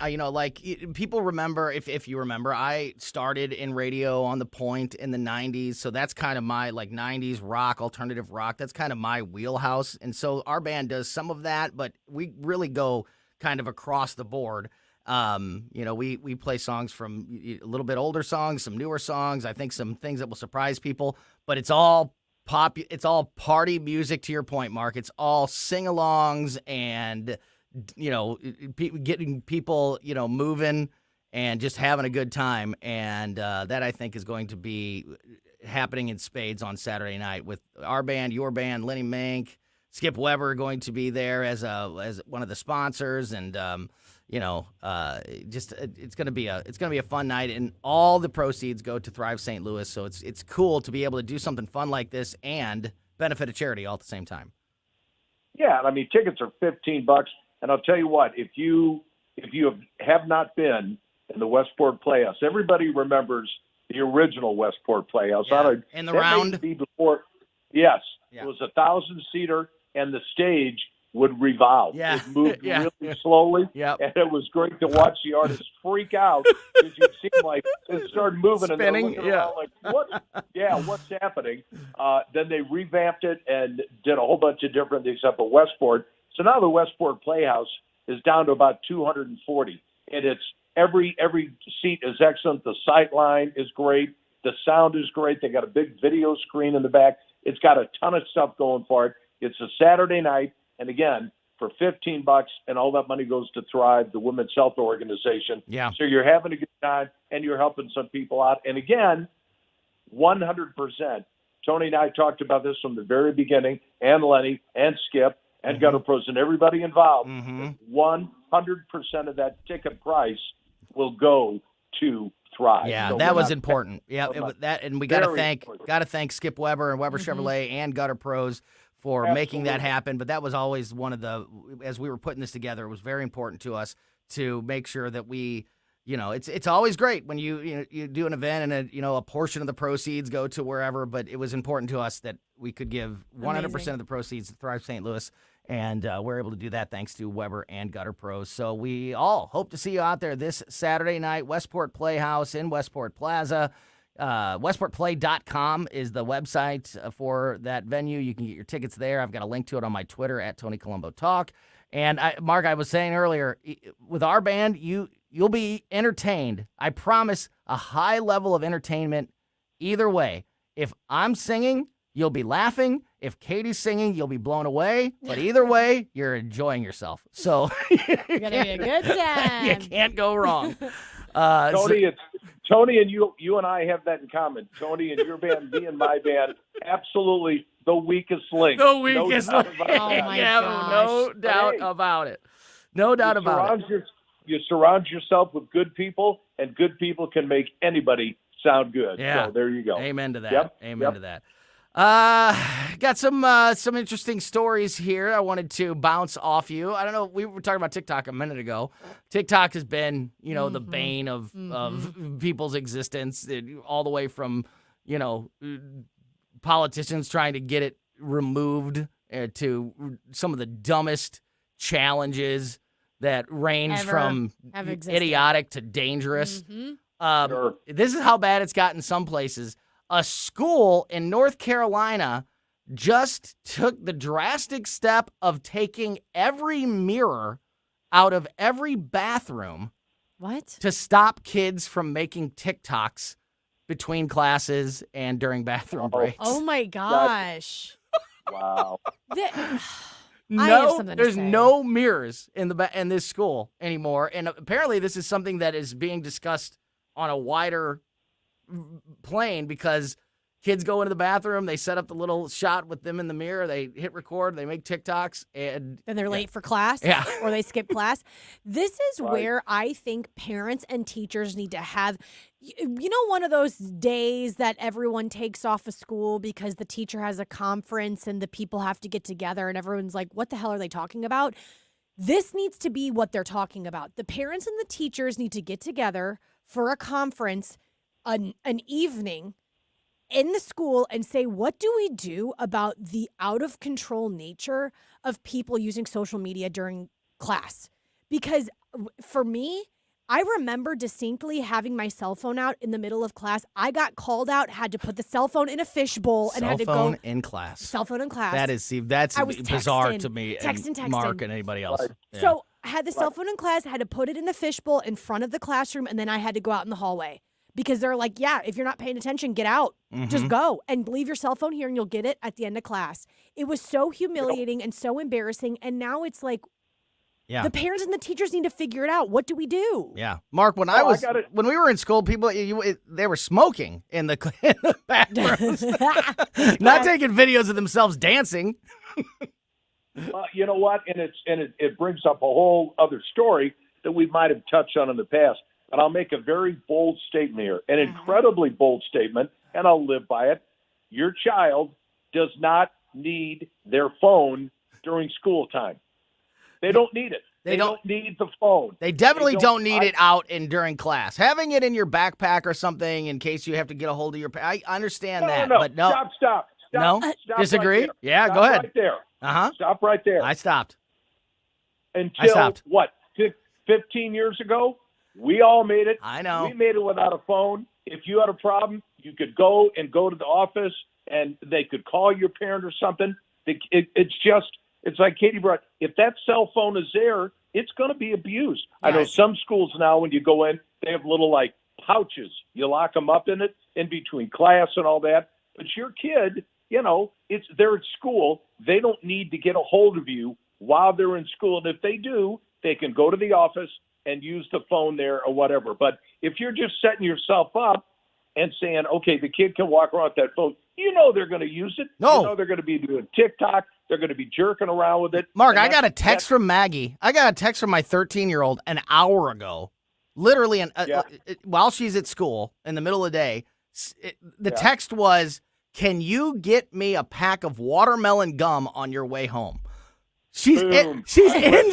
People remember, if you remember, I started in radio on the Point in the '90s, so that's kind of my like '90s rock, alternative rock. That's kind of my wheelhouse, and so our band does some of that, but we really go kind of across the board. We play songs from a little bit older songs, some newer songs. I think some things that will surprise people, but it's all it's all party music, to your point, Mark. It's all sing-alongs and, getting people, moving and just having a good time. And that, I think, is going to be happening in spades on Saturday night with our band, your band, Lenny Mink, Skip Weber going to be there as one of the sponsors. And, it's going to be a fun night, and all the proceeds go to Thrive St. Louis. So it's cool to be able to do something fun like this and benefit a charity all at the same time. Yeah, I mean, tickets are $15, and I'll tell you what, if you have not been in the Westport Playhouse, everybody remembers the original Westport Playhouse. Yeah, in the round. Be before, yes, yeah. It was 1,000-seater, and the stage would revolve. Yeah. It moved Yeah. really slowly, Yep. and it was great to watch the artists freak out because you'd see them like it started moving Spinning, and they're looking around like, what? Yeah, what's happening? Then they revamped it and did a whole bunch of different things up at Westport. So now the Westport Playhouse is down to about 240, and it's every seat is excellent. The sight line is great. The sound is great. They got a big video screen in the back. It's got a ton of stuff going for it. It's a Saturday night. And again, for $15, and all that money goes to Thrive, the women's health organization. Yeah. So you're having a good time, and you're helping some people out. And again, 100%. Tony and I talked about this from the very beginning, and Lenny, and Skip, and Gutter Pros, and everybody involved. 100% of that ticket price will go to Thrive. Yeah, So that we're was not- important. Yeah, it was that, and we got to thank Skip Weber and Weber Chevrolet and Gutter Pros for making that happen. But that was always one of the, as we were putting this together, it was very important to us to make sure that we, it's always great when you do an event and a portion of the proceeds go to wherever. But it was important to us that we could give 100% of the proceeds to Thrive St. Louis. And we're able to do that thanks to Weber and Gutter Pros. So we all hope to see you out there this Saturday night, Westport Playhouse in Westport Plaza. WestportPlay.com is the website for that venue. You can get your tickets there. I've got a link to it on my Twitter at Tony Colombo Talk. And Mark, I was saying earlier, with our band, you'll be entertained. I promise a high level of entertainment either way. If I'm singing, you'll be laughing. If Katie's singing, you'll be blown away. But either way, you're enjoying yourself. So It's going to be a good time. You can't go wrong. Tony and you and I have that in common. Tony and your band, me and my band, absolutely the weakest link. The weakest link. Oh, No doubt about it. No doubt about it. You surround yourself with good people, and good people can make anybody sound good. Yeah. So there you go. Amen to that. Yep. Amen to that. Got some interesting stories here I wanted to bounce off you. I don't know, we were talking about TikTok a minute ago. TikTok has been, the bane of people's existence, all the way from, politicians trying to get it removed to some of the dumbest challenges that range from idiotic to dangerous. This is how bad it's gotten some places. A school in North Carolina just took the drastic step of taking every mirror out of every bathroom. What? To stop kids from making TikToks between classes and during bathroom breaks. Oh my gosh. Wow. There's no mirrors in this school anymore, and apparently this is something that is being discussed on a wider plane because kids go into the bathroom, they set up the little shot with them in the mirror, they hit record, they make TikToks, and then they're late for class, or they skip class. This is where I think parents and teachers need to have, one of those days that everyone takes off of school because the teacher has a conference and the people have to get together and everyone's like, what the hell are they talking about? This needs to be what they're talking about. The parents and the teachers need to get together for a conference, an evening in the school, and say, what do we do about the out of control nature of people using social media during class? Because for me, I remember distinctly having my cell phone out in the middle of class. I got called out, had to put the cell phone in a fishbowl, and had to go. Cell phone in class. Cell phone in class. That's bizarre to me texting. Mark and anybody else. Yeah. So I had the cell phone in class, had to put it in the fishbowl in front of the classroom, and then I had to go out in the hallway. Because they're like, yeah, if you're not paying attention, get out. Just go and leave your cell phone here and you'll get it at the end of class. It was so humiliating and so embarrassing. And now it's like, the parents and the teachers need to figure it out. What do we do? Yeah. Mark, when when we were in school, people, they were smoking in the bathrooms. Not taking videos of themselves dancing. You know what? And it brings up a whole other story that we might have touched on in the past. And I'll make a very bold statement here, an incredibly bold statement, and I'll live by it. Your child does not need their phone during school time. They don't need it. They don't need the phone. They definitely don't need it out and during class. Having it in your backpack or something in case you have to get a hold of your I understand that, but no. Stop. No? Stop Disagree? Right yeah, stop go ahead. Right there. Uh-huh. Stop right there. I stopped. Until, what, 15 years ago? We all made it. I know. We made it without a phone. If you had a problem, you could go to the office, and they could call your parent or something. It's like Katie brought. If that cell phone is there, it's going to be abused. Yes. I know some schools now, when you go in, they have little like pouches. You lock them up in it in between class and all that. But your kid, they're at school. They don't need to get a hold of you while they're in school. And if they do, they can go to the office and use the phone there or whatever. But if you're just setting yourself up and saying, okay, the kid can walk around with that phone, they're going to use it. No. They're going to be doing TikTok. They're going to be jerking around with it. Mark, I got a text from Maggie. I got a text from my 13-year-old an hour ago, literally while she's at school in the middle of the day. The text was, can you get me a pack of watermelon gum on your way home? She's in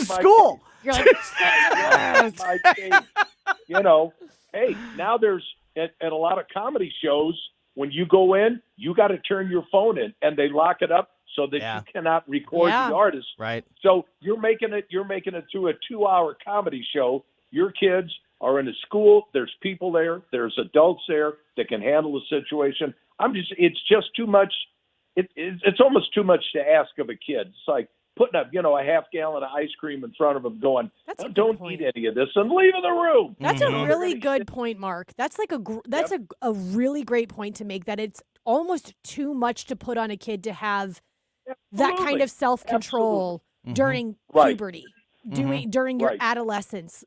school. You're like, hey, now there's at a lot of comedy shows, when you go in, you got to turn your phone in, and they lock it up so that you cannot record the artist. Right. So you're making it to a 2-hour comedy show. Your kids are in a school. There's people there. There's adults there that can handle the situation. It's just too much. It's almost too much to ask of a kid. It's like putting up, a half gallon of ice cream in front of them going, don't eat any of this and leave in the room. That's a really good point, Mark. That's like a really great point to make, that it's almost too much to put on a kid to have that kind of self-control during puberty, during your adolescence.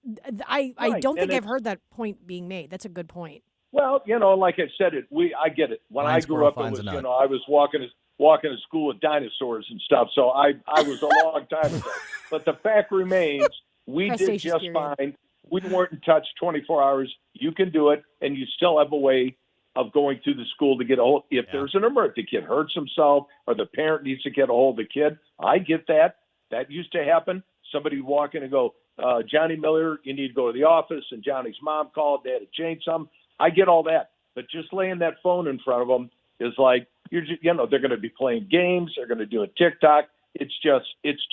I don't think I've heard that point being made. That's a good point. Well, like I said, I get it. When I grew up, it was, I was walking to school with dinosaurs and stuff. So I was a long time ago. But the fact remains, we did just fine. We weren't in touch 24 hours. You can do it, and you still have a way of going to the school to get a hold. If there's an emergency, the kid hurts himself or the parent needs to get a hold of the kid, I get that. That used to happen. Somebody would walk in and go, Johnny Miller, you need to go to the office, and Johnny's mom called. They had to change something. I get all that. But just laying that phone in front of them is like, they're going to be playing games. They're going to do a TikTok. It's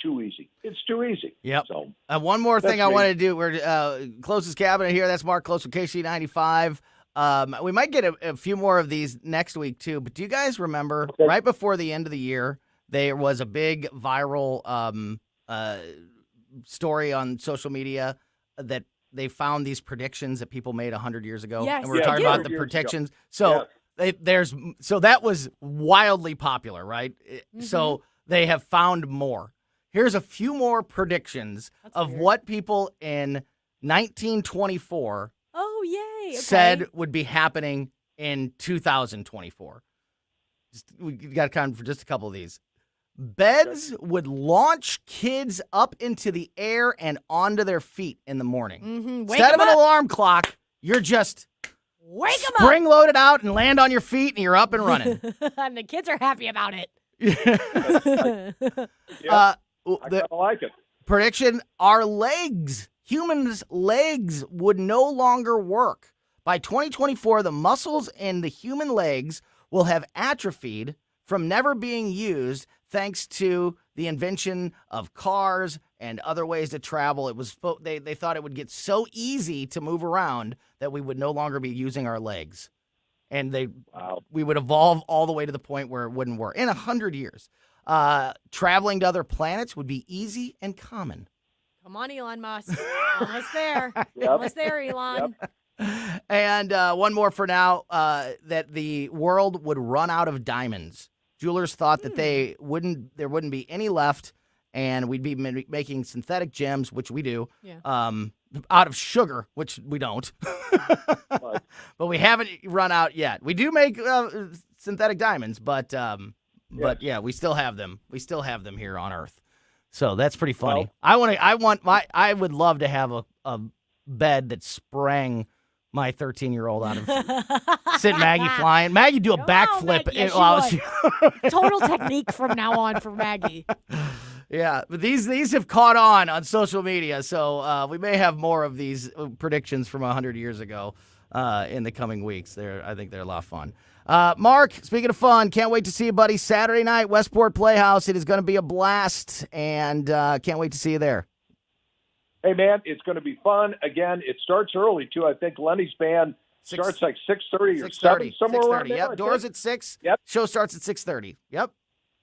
too easy. It's too easy. Yep. So one more thing I want to do. We're closest cabinet here. That's Mark Close with KC95. We might get a few more of these next week too. But do you guys remember right before the end of the year, there was a big viral story on social media that they found these predictions that people made 100 years ago, yes. and we're talking about the predictions. So that was wildly popular, right? So they have found more. Here's a few more predictions of what people in 1924 said would be happening in 2024. We got time for just a couple of these. Beds would launch kids up into the air and onto their feet in the morning. Instead of an alarm clock, you're just spring loaded out and land on your feet, and you're up and running. And the kids are happy about it. I like it. Prediction: humans' legs would no longer work. By 2024, the muscles in the human legs will have atrophied from never being used, thanks to the invention of cars and other ways to travel. It was they thought it would get so easy to move around that we would no longer be using our legs, and we would evolve all the way to the point where it wouldn't work in 100 years. Traveling to other planets would be easy and common. Come on, Elon Musk. Almost there. Almost there, Elon. Yep. And one more for now, that the world would run out of diamonds. Jewelers thought that there wouldn't be any left, and we'd be making synthetic gems, which we do, out of sugar, which we don't. But we haven't run out yet. We do make synthetic diamonds, but we still have them. We still have them here on Earth. So that's pretty funny. Well, I would love to have a bed that sprang my 13-year-old out of sent Maggie flying. Maggie do a backflip. Total technique from now on for Maggie. Yeah, but these have caught on social media, so we may have more of these predictions from 100 years ago in the coming weeks. I think they're a lot of fun. Mark, speaking of fun, can't wait to see you, buddy. Saturday night, Westport Playhouse. It is going to be a blast, and can't wait to see you there. Hey, man, it's going to be fun. Again, it starts early, too. I think Lenny's band starts like 6:30 or 7, somewhere around there. Yep, doors at 6. Yep. Show starts at 6:30. Yep,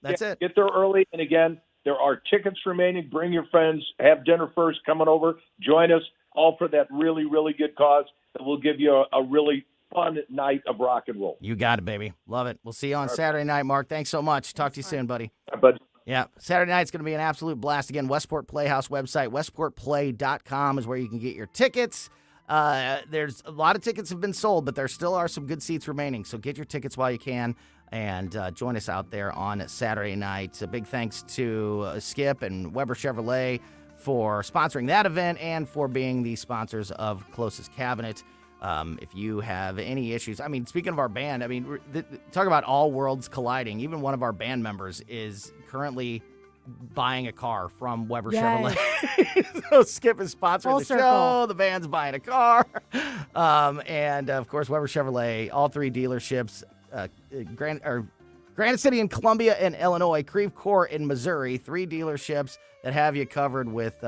that's it. Get there early, and again, there are tickets remaining. Bring your friends. Have dinner first. Coming over. Join us, all for that really, really good cause that will give you a really fun night of rock and roll. You got it, baby. Love it. We'll see you on Saturday night, Mark. Thanks so much. Talk to you soon, buddy. Bud. Yeah, Saturday night's going to be an absolute blast. Again, Westport Playhouse website, westportplay.com is where you can get your tickets. There's a lot of tickets have been sold, but there still are some good seats remaining. So get your tickets while you can and join us out there on Saturday night. A big thanks to Skip and Weber Chevrolet for sponsoring that event and for being the sponsors of Closest Cabinet. If you have any issues, I mean, speaking of our band, I mean, talk about all worlds colliding. Even one of our band members is currently buying a car from Weber Chevrolet. So Skip is sponsoring Full the circle. show. The band's buying a car. And, of course, Weber Chevrolet, all 3 dealerships, Granite City in Columbia and Illinois, Creve Coeur in Missouri, 3 dealerships that have you covered with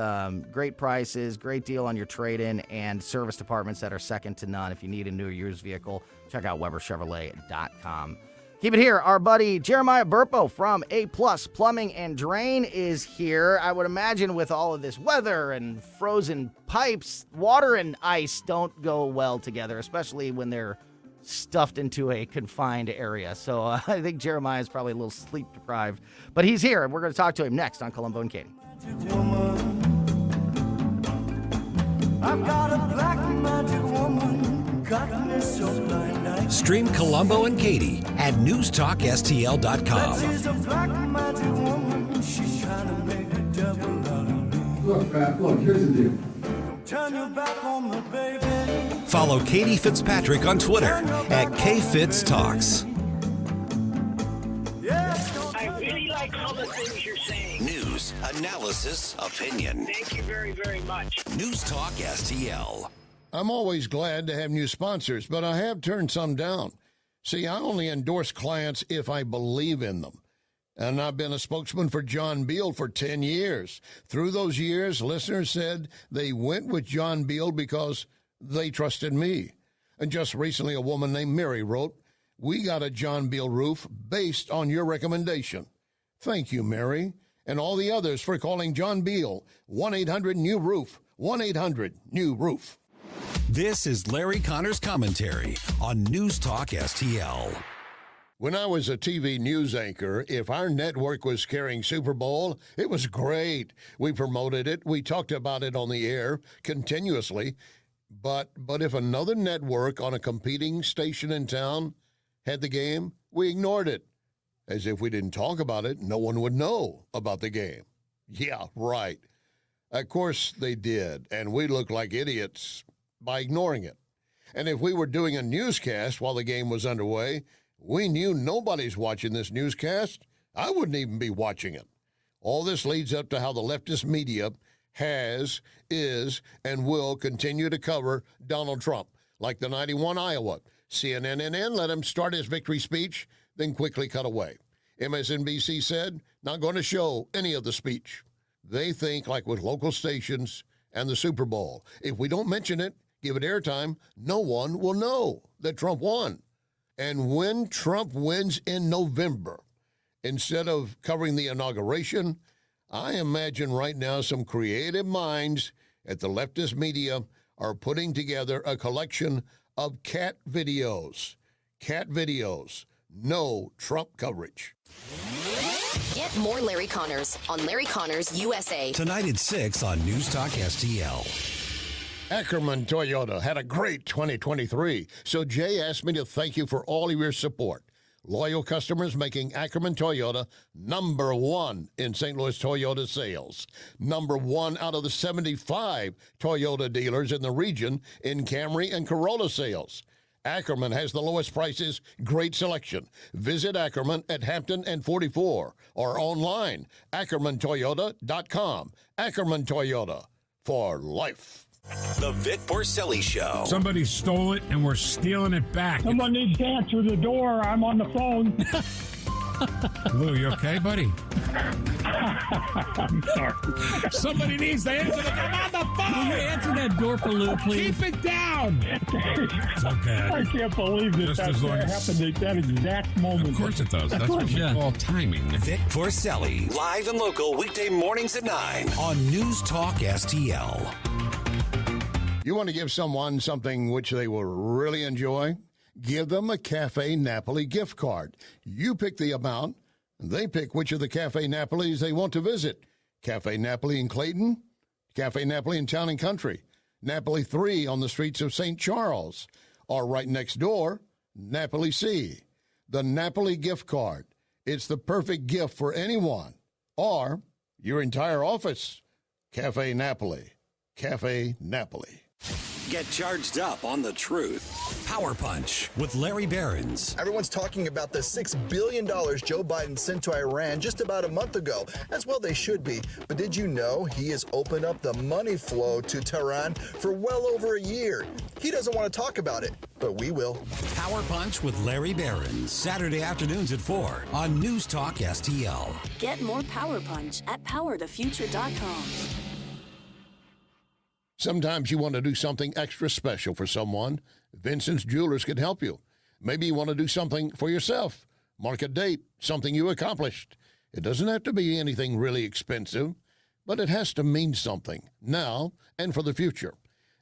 great prices, great deal on your trade-in, and service departments that are second to none. If you need a new or used vehicle, check out WeberChevrolet.com. Keep it here. Our buddy Jeremiah Burpo from A+ Plumbing and Drain is here. I would imagine with all of this weather and frozen pipes, water and ice don't go well together, especially when they're stuffed into a confined area. So I think Jeremiah is probably a little sleep deprived. But he's here, and we're going to talk to him next on Colombo and Katie. I've got a black magic woman, got me so blind I Stream Colombo and Katie at newstalkstl.com. She's a black magic woman, she's trying to make the devil out of me. Look, Pat, look, here's the deal. Turn your back on me, baby. Follow Katie Fitzpatrick on Twitter at KFitzTalks. I really like all the things you're saying. News, analysis, opinion. Thank you very, very much. News Talk STL. I'm always glad to have new sponsors, but I have turned some down. See, I only endorse clients if I believe in them. And I've been a spokesman for John Beal for 10 years. Through those years, listeners said they went with John Beal because they trusted me. And just recently, a woman named Mary wrote, "We got a John Beal roof based on your recommendation." Thank you, Mary, and all the others for calling John Beal. 1-800-NEW-ROOF. 1-800-NEW-ROOF. This is Larry Connor's commentary on News Talk STL. When I was a TV news anchor, if our network was carrying Super Bowl, it was great. We promoted it. We talked about it on the air continuously. But if another network on a competing station in town had the game, we ignored it. As if we didn't talk about it, no one would know about the game. Yeah, right. Of course they did, and we looked like idiots by ignoring it. And if we were doing a newscast while the game was underway, we knew nobody's watching this newscast. I wouldn't even be watching it. All this leads up to how the leftist media has, is, and will continue to cover Donald Trump, like the 91 Iowa. CNN let him start his victory speech, then quickly cut away. MSNBC said, not going to show any of the speech. They think, like with local stations and the Super Bowl, if we don't mention it, give it airtime, no one will know that Trump won. And when Trump wins in November, instead of covering the inauguration, I imagine right now some creative minds at the leftist media are putting together a collection of cat videos. Cat videos. No Trump coverage. Get more Larry Connors on Larry Connors USA. Tonight at 6 on News Talk STL. Ackerman Toyota had a great 2023, so Jay asked me to thank you for all of your support. Loyal customers making Ackerman Toyota number one in St. Louis Toyota sales. Number one out of the 75 Toyota dealers in the region in Camry and Corolla sales. Ackerman has the lowest prices, great selection. Visit Ackerman at Hampton and 44 or online, AckermanToyota.com. Ackerman Toyota, for life. The Vic Porcelli Show. Somebody stole it and we're stealing it back. Someone needs to answer the door. I'm on the phone. Lou, you okay, buddy? I'm sorry. Somebody needs to answer the door. I'm on the phone. Will you answer that door for Lou, please? Keep it down. It's okay. I can't believe that happened at that exact moment. Of course it does. That's what we call timing. Vic Porcelli, live and local, weekday mornings at 9 on News Talk STL. You want to give someone something which they will really enjoy? Give them a Cafe Napoli gift card. You pick the amount, and they pick which of the Cafe Napolis they want to visit. Cafe Napoli in Clayton, Cafe Napoli in Town and Country, Napoli 3 on the streets of St. Charles, or right next door, Napoli C. The Napoli gift card. It's the perfect gift for anyone, or your entire office. Cafe Napoli. Cafe Napoli. Get charged up on the truth. Power Punch with Larry Behrens. Everyone's talking about the $6 billion Joe Biden sent to Iran just about a month ago. As well they should be. But did you know he has opened up the money flow to Tehran for well over a year? He doesn't want to talk about it, but we will. Power Punch with Larry Behrens. Saturday afternoons at 4 on News Talk STL. Get more Power Punch at powerthefuture.com. Sometimes you want to do something extra special for someone. Vincent's Jewelers can help you. Maybe you want to do something for yourself. Mark a date, something you accomplished. It doesn't have to be anything really expensive, but it has to mean something now and for the future.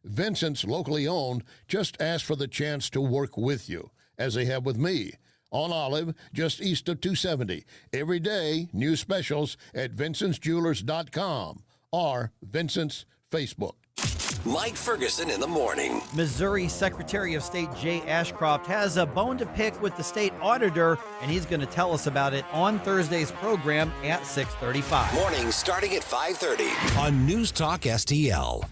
Vincent's, locally owned, just ask for the chance to work with you, as they have with me, on Olive, just east of 270. Every day, new specials at vincentsjewelers.com or Vincent's Facebook. Mike Ferguson in the morning. Missouri Secretary of State Jay Ashcroft has a bone to pick with the state auditor, and he's going to tell us about it on Thursday's program at 6:35. Mornings starting at 5:30 on News Talk STL.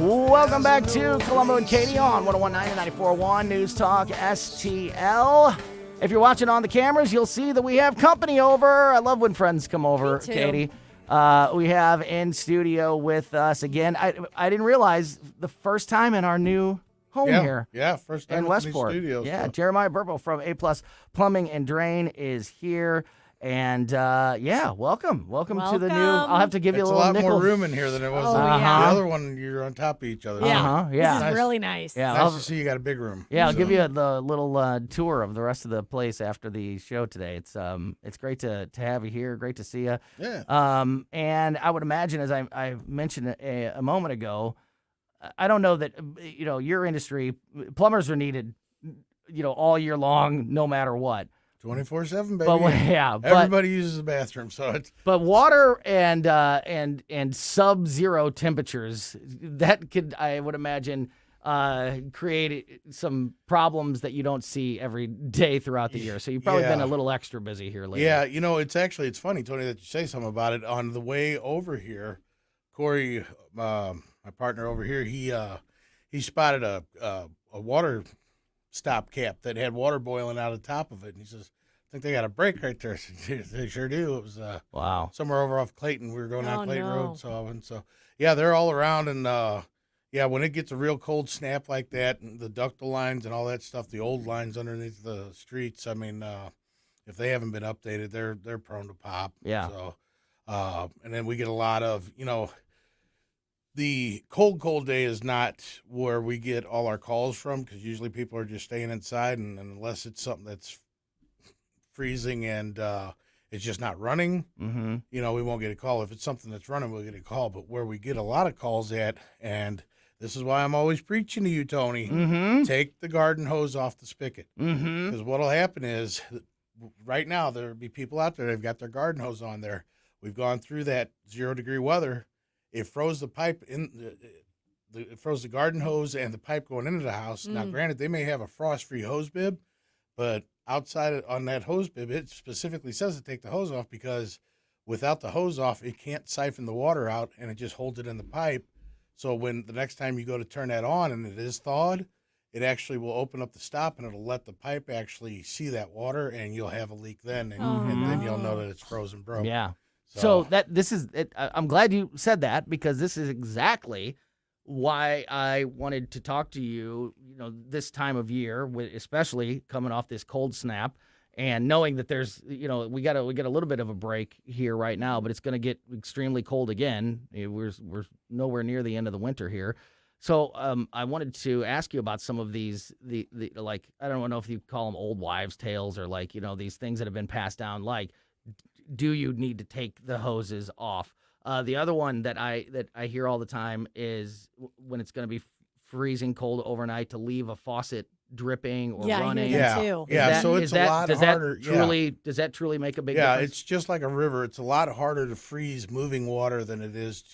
Welcome back to Colombo and Katie on 101.9 and 94.1 News Talk STL. If you're watching on the cameras, you'll see that we have company over. I love when friends come over, Katie. We have in studio with us again. I didn't realize the first time in our new home here. Yeah, first time in Westport. Studios, yeah, so. Jeremiah Burpo from A+ Plumbing and Drain is here. And, welcome to the new, I'll have to give you a little nickel. It's a lot more room in here than it was. Oh, The yeah. other one, you're on top of each other. Yeah. Yeah. This is really nice. Yeah, nice to see you got a big room. Yeah, I'll give you the little tour of the rest of the place after the show today. It's great to have you here. Great to see you. Yeah. And I would imagine, as I mentioned a moment ago, I don't know that, your industry, plumbers are needed, all year long, no matter what. 24/7, baby. But, yeah, everybody uses the bathroom, so it's. But water and sub-zero temperatures, that could, I would imagine, create some problems that you don't see every day throughout the year. So you've probably been a little extra busy here lately. Yeah, it's funny, Tony, that you say something about it. On the way over here, Corey, my partner over here, he spotted a water stop cap that had water boiling out of the top of it, and he says, "I think they got a break right there." They sure do. It was wow, somewhere over off Clayton. We were going down Clayton Road, so yeah, they're all around, and when it gets a real cold snap like that, and the ductile lines and all that stuff, the old lines underneath the streets, I mean, if they haven't been updated, they're prone to pop. Yeah. So, and then we get a lot of the cold day is not where we get all our calls from, because usually people are just staying inside, and unless it's something that's freezing and it's just not running, Mm-hmm. we won't get a call. If it's something that's running, we'll get a call. But where we get a lot of calls at, and this is why I'm always preaching to you, Tony, take the garden hose off the spigot. Because what'll happen is, right now, there'll be people out there, they've got their garden hose on there. We've gone through that 0-degree weather. It froze the pipe it froze the garden hose and the pipe going into the house. Now, granted, they may have a frost-free hose bib, but outside on that hose bib, it specifically says to take the hose off because without the hose off, it can't siphon the water out, and it just holds it in the pipe. So when the next time you go to turn that on and it is thawed, it actually will open up the stop, and it'll let the pipe actually see that water, and you'll have a leak then, and then you'll know that it's frozen broke. Yeah. So this is it. I'm glad you said that, because this is exactly why I wanted to talk to you, this time of year, especially coming off this cold snap and knowing that there's, we got a little bit of a break here right now, but it's going to get extremely cold again. We're nowhere near the end of the winter here. So I wanted to ask you about some of these, the like, I don't know if you call them old wives' tales or like, these things that have been passed down, like, do you need to take the hoses off? The other one that I hear all the time is when it's going to be freezing cold overnight, to leave a faucet dripping or running. Too. So it's a lot harder. Does that truly make a big difference? difference? It's just like a river. It's a lot harder to freeze moving water than it is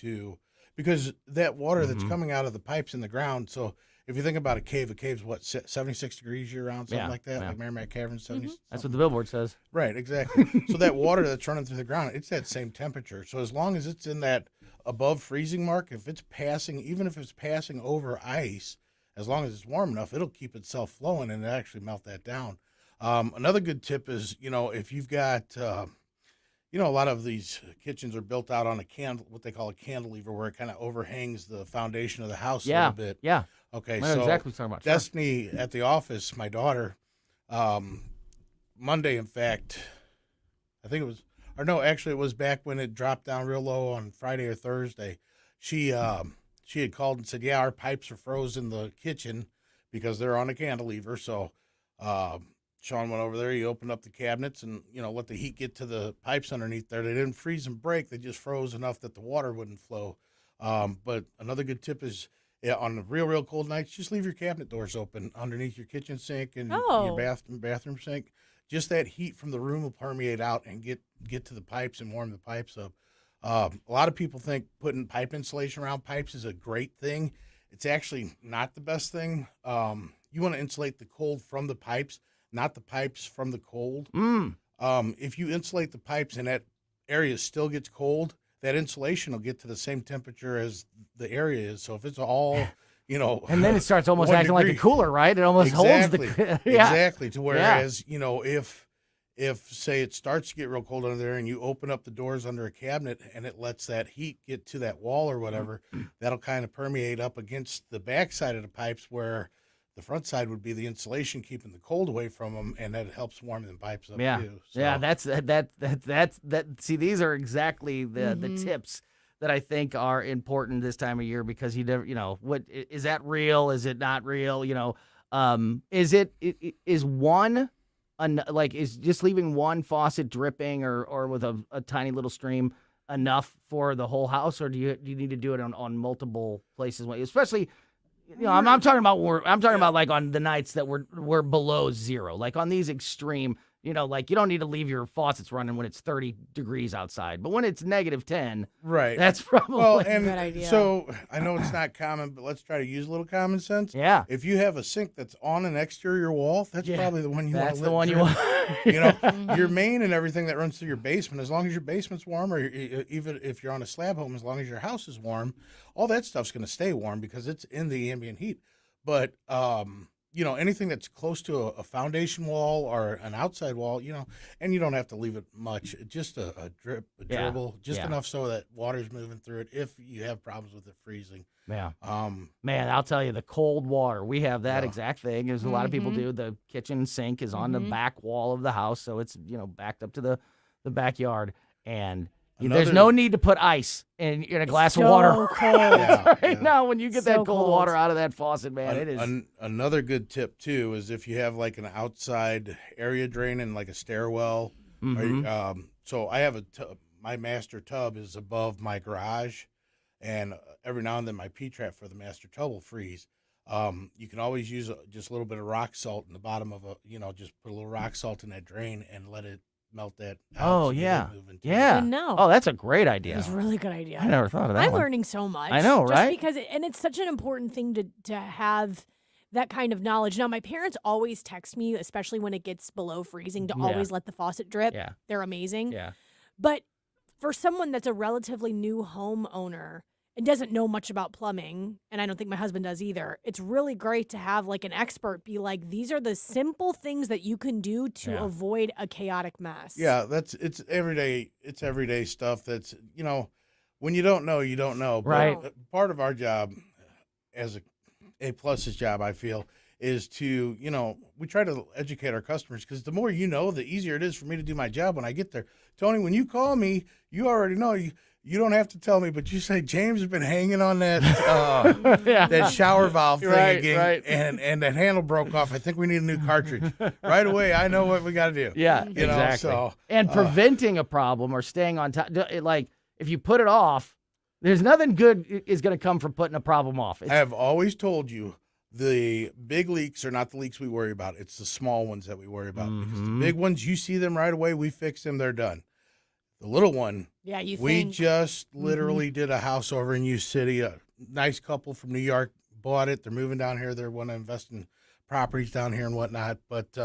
because that water that's coming out of the pipes in the ground. So if you think about a cave's what, 76 degrees year round, something like that, like Merrimack Cavern, 70. That's what the billboard says. Right, exactly. So that water that's running through the ground, it's that same temperature. So as long as it's in that above freezing mark, if it's passing, even if it's passing over ice, as long as it's warm enough, it'll keep itself flowing and actually melt that down. Another good tip is, if you've got, a lot of these kitchens are built out on what they call a cantilever, where it kind of overhangs the foundation of the house a little bit. Yeah. Okay, I know so exactly what you're talking about. Destiny at the office, my daughter, Monday, in fact, it was back when it dropped down real low on Friday or Thursday. She had called and said, yeah, our pipes are froze in the kitchen because they're on a cantilever. So Sean went over there. He opened up the cabinets and, let the heat get to the pipes underneath there. They didn't freeze and break. They just froze enough that the water wouldn't flow. But another good tip is, on the real cold nights, just leave your cabinet doors open underneath your kitchen sink and your bathroom sink. Just that heat from the room will permeate out and get to the pipes and warm the pipes up. A lot of people think putting pipe insulation around pipes is a great thing. It's actually not the best thing. You want to insulate the cold from the pipes, not the pipes from the cold. If you insulate the pipes and that area still gets cold, that insulation will get to the same temperature as the area is. So if it's all, and then it starts almost acting like a cooler, right? It almost holds the exactly. To whereas, if say it starts to get real cold under there and you open up the doors under a cabinet and it lets that heat get to that wall or whatever, that'll kind of permeate up against the backside of the pipes, where the front side would be the insulation keeping the cold away from them, and that helps warm the pipes up too. So. Yeah, that's see, these are exactly the tips that I think are important this time of year, because you never, what is that real? Is it not real? Is just leaving one faucet dripping or with a tiny little stream enough for the whole house, or do you need to do it on multiple places, especially? I'm talking about like on the nights that we're below zero, like on these extreme, like you don't need to leave your faucets running when it's 30 degrees outside, but when it's -10, right? That's probably a good idea. So I know it's not common, but let's try to use a little common sense. Yeah. If you have a sink that's on an exterior wall, that's probably the one you want to. That's the one you want. Your main and everything that runs through your basement, as long as your basement's warm, or even if you're on a slab home, as long as your house is warm, all that stuff's going to stay warm because it's in the ambient heat. But anything that's close to a foundation wall or an outside wall, and you don't have to leave it much, just a dribble, just enough so that water's moving through it if you have problems with it freezing. Yeah. Man, I'll tell you, the cold water, we have that exact thing, as a lot of people do. The kitchen sink is on the back wall of the house, so it's, backed up to the backyard, and there's no need to put ice in a glass of water cold. now when you get that cold water out of that faucet, man. It is. Another good tip, too, is if you have like an outside area drain in like a stairwell, or, so I have my master tub is above my garage, and every now and then my P-trap for the master tub will freeze. You can always use just a little bit of rock salt in the bottom of just put a little rock salt in that drain and let it melt that out. Oh, yeah. I know. Oh, that's a great idea. It's a really good idea. I never thought of that I'm one. learning so much. I know, right? Just because, and it's such an important thing to have that kind of knowledge. Now, my parents always text me, especially when it gets below freezing, to always let the faucet drip. Yeah. They're amazing. Yeah. But for someone that's a relatively new homeowner and doesn't know much about plumbing, and I don't think my husband does either, it's really great to have like an expert be like, these are the simple things that you can do to avoid a chaotic mess. Yeah, it's everyday stuff that's, when you don't know, you don't know. But right. Part of our job as A+'s job, I feel, is to, we try to educate our customers, because the more you know, the easier it is for me to do my job when I get there. Tony, when you call me, you already know. You don't have to tell me, but you say, James has been hanging on that that shower valve thing again, right. and that handle broke off. I think we need a new cartridge. Right away, I know what we got to do. Yeah, exactly. And preventing a problem or staying on top, like if you put it off, there's nothing good is going to come from putting a problem off. I have always told you, the big leaks are not the leaks we worry about. It's the small ones that we worry about. Because the big ones, you see them right away, we fix them, they're done. The little one, we just literally did a house over in U City. A nice couple from New York bought it. They're moving down here. They want to invest in properties down here and whatnot. But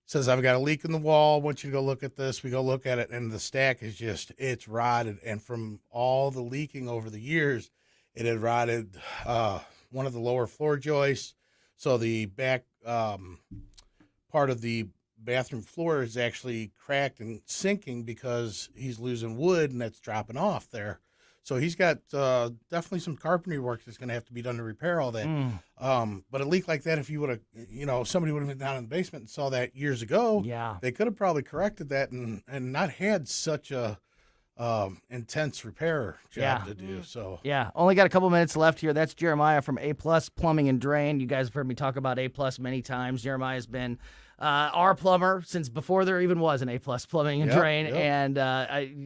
says, I've got a leak in the wall. I want you to go look at this. We go look at it, and the stack is it's rotted. And from all the leaking over the years, it had rotted one of the lower floor joists. So the back part of the bathroom floor is actually cracked and sinking because he's losing wood, and that's dropping off there. So he's got definitely some carpentry work that's going to have to be done to repair all that. But a leak like that, if you would have, somebody would have been down in the basement and saw that years ago, they could have probably corrected that and not had such a intense repair job to do. So only got a couple minutes left here. That's Jeremiah from A+ Plumbing and Drain. You guys have heard me talk about A+ many times. Jeremiah's been our plumber since before there even was an A+ Plumbing and Drain, and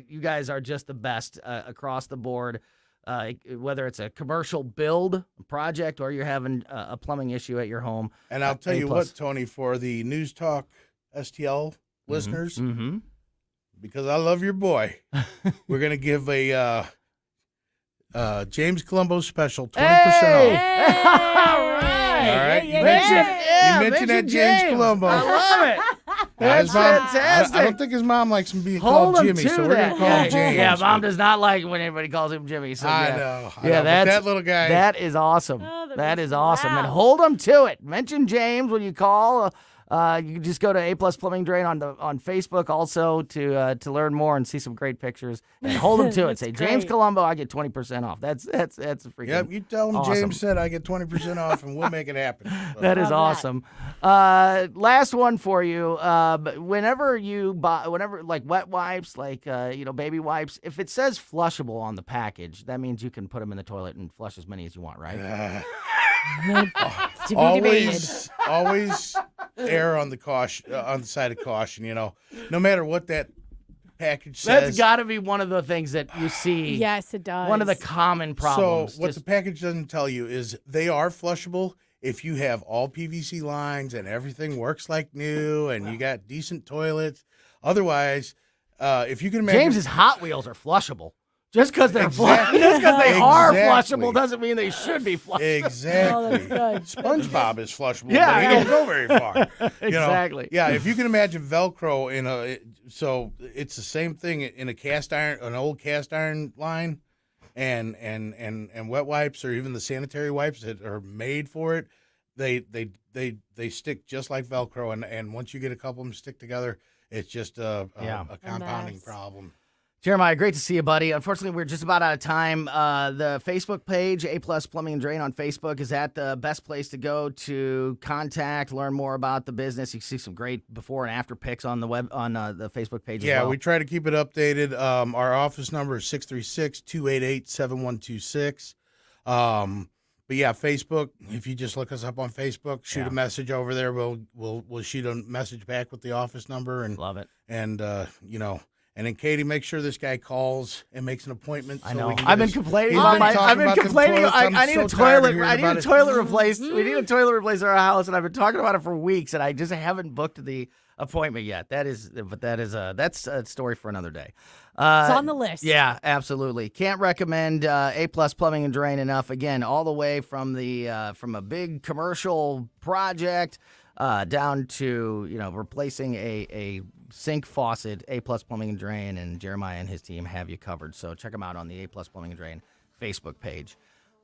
you guys are just the best across the board. Whether it's a commercial build project or you're having a plumbing issue at your home. And I'll tell you what, Tony, for the News Talk STL listeners, because I love your boy, we're going to give a James Colombo special 20% off. All right. You mentioned that James Colombo. I love it. That's fantastic. I don't think his mom likes him being called Jimmy, so we're going to call him James. Yeah, Mom does not like when anybody calls him Jimmy. So I know. That's that little guy. That is awesome. That is awesome. And hold them to it. Mention James when you call. You can just go to A+ Plumbing Drain on Facebook also to learn more and see some great pictures. And hold them to it. Say, great. James Colombo, I get 20% off. That's freaking Yep, you tell them awesome. James said I get 20% off, and we'll make it happen. So. That is awesome. Last one for you. Whenever you buy, like wet wipes, like baby wipes, if it says flushable on the package, that means you can put them in the toilet and flush as many as you want, right? Always err on the caution, on the side of caution. No matter what that package says. That's got to be one of the things that you see. Yes, it does. One of the common problems. So what the package doesn't tell you is they are flushable if you have all PVC lines and everything works like new and you got decent toilets. Otherwise, if you can imagine, James's Hot Wheels are flushable. Just because they're just because they are flushable doesn't mean they should be flushable. Exactly. SpongeBob is flushable, but he don't go very far. Exactly. If you can imagine Velcro so it's the same thing in an old cast iron line, and wet wipes or even the sanitary wipes that are made for it, they stick just like Velcro, and once you get a couple of them stick together, it's just a compounding problem. Jeremiah, great to see you, buddy. Unfortunately, we're just about out of time. The Facebook page, A+ Plumbing and Drain on Facebook, is that the best place to go to contact, learn more about the business? You can see some great before and after pics on the the Facebook page as well. We try to keep it updated. Our office number is 636-288-7126. But Facebook, if you just look us up on Facebook, shoot a message over there. We'll shoot a message back with the office number, and love it. And And then Katie, make sure this guy calls and makes an appointment. I know. I've been complaining about my. I've been complaining. I need a toilet. I need a toilet replaced. We need a toilet replaced in our house, and I've been talking about it for weeks, and I just haven't booked the appointment yet. That's a story for another day. It's on the list. Yeah, absolutely. Can't recommend A+ Plumbing and Drain enough. Again, all the way from the from a big commercial project down to replacing a sink faucet. A+ Plumbing and Drain, and Jeremiah and his team have you covered. So check them out on the A+ Plumbing and Drain Facebook page.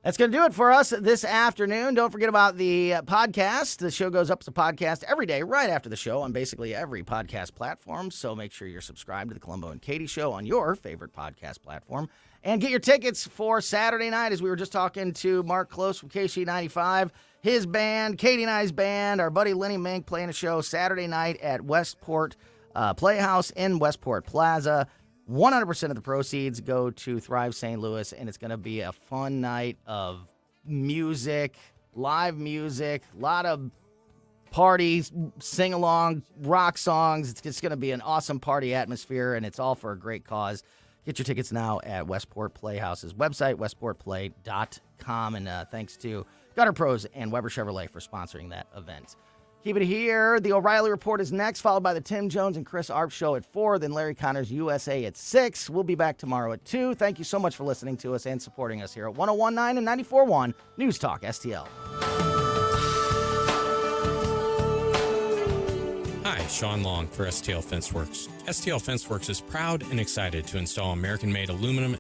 That's going to do it for us this afternoon. Don't forget about the podcast. The show goes up as a podcast every day right after the show on basically every podcast platform. So make sure you're subscribed to the Colombo and Katie Show on your favorite podcast platform. And get your tickets for Saturday night, as we were just talking to Mark Close from KC95. His band, Katie and I's band, our buddy Lenny Mink playing a show Saturday night at Westport Playhouse in Westport Plaza. 100% of the proceeds go to Thrive St. Louis, and it's going to be a fun night of music, live music, a lot of parties, sing-along, rock songs. It's going to be an awesome party atmosphere, and it's all for a great cause. Get your tickets now at Westport Playhouse's website, westportplay.com, and thanks to Gutter Pros and Weber Chevrolet for sponsoring that event. Keep it here. The O'Reilly Report is next, followed by the Tim Jones and Chris Arp Show at 4, then Larry Connors USA at 6. We'll be back tomorrow at 2. Thank you so much for listening to us and supporting us here at 101.9 and 94.1 News Talk STL. Hi, Sean Long for STL Fence Works. STL Fence Works is proud and excited to install American-made aluminum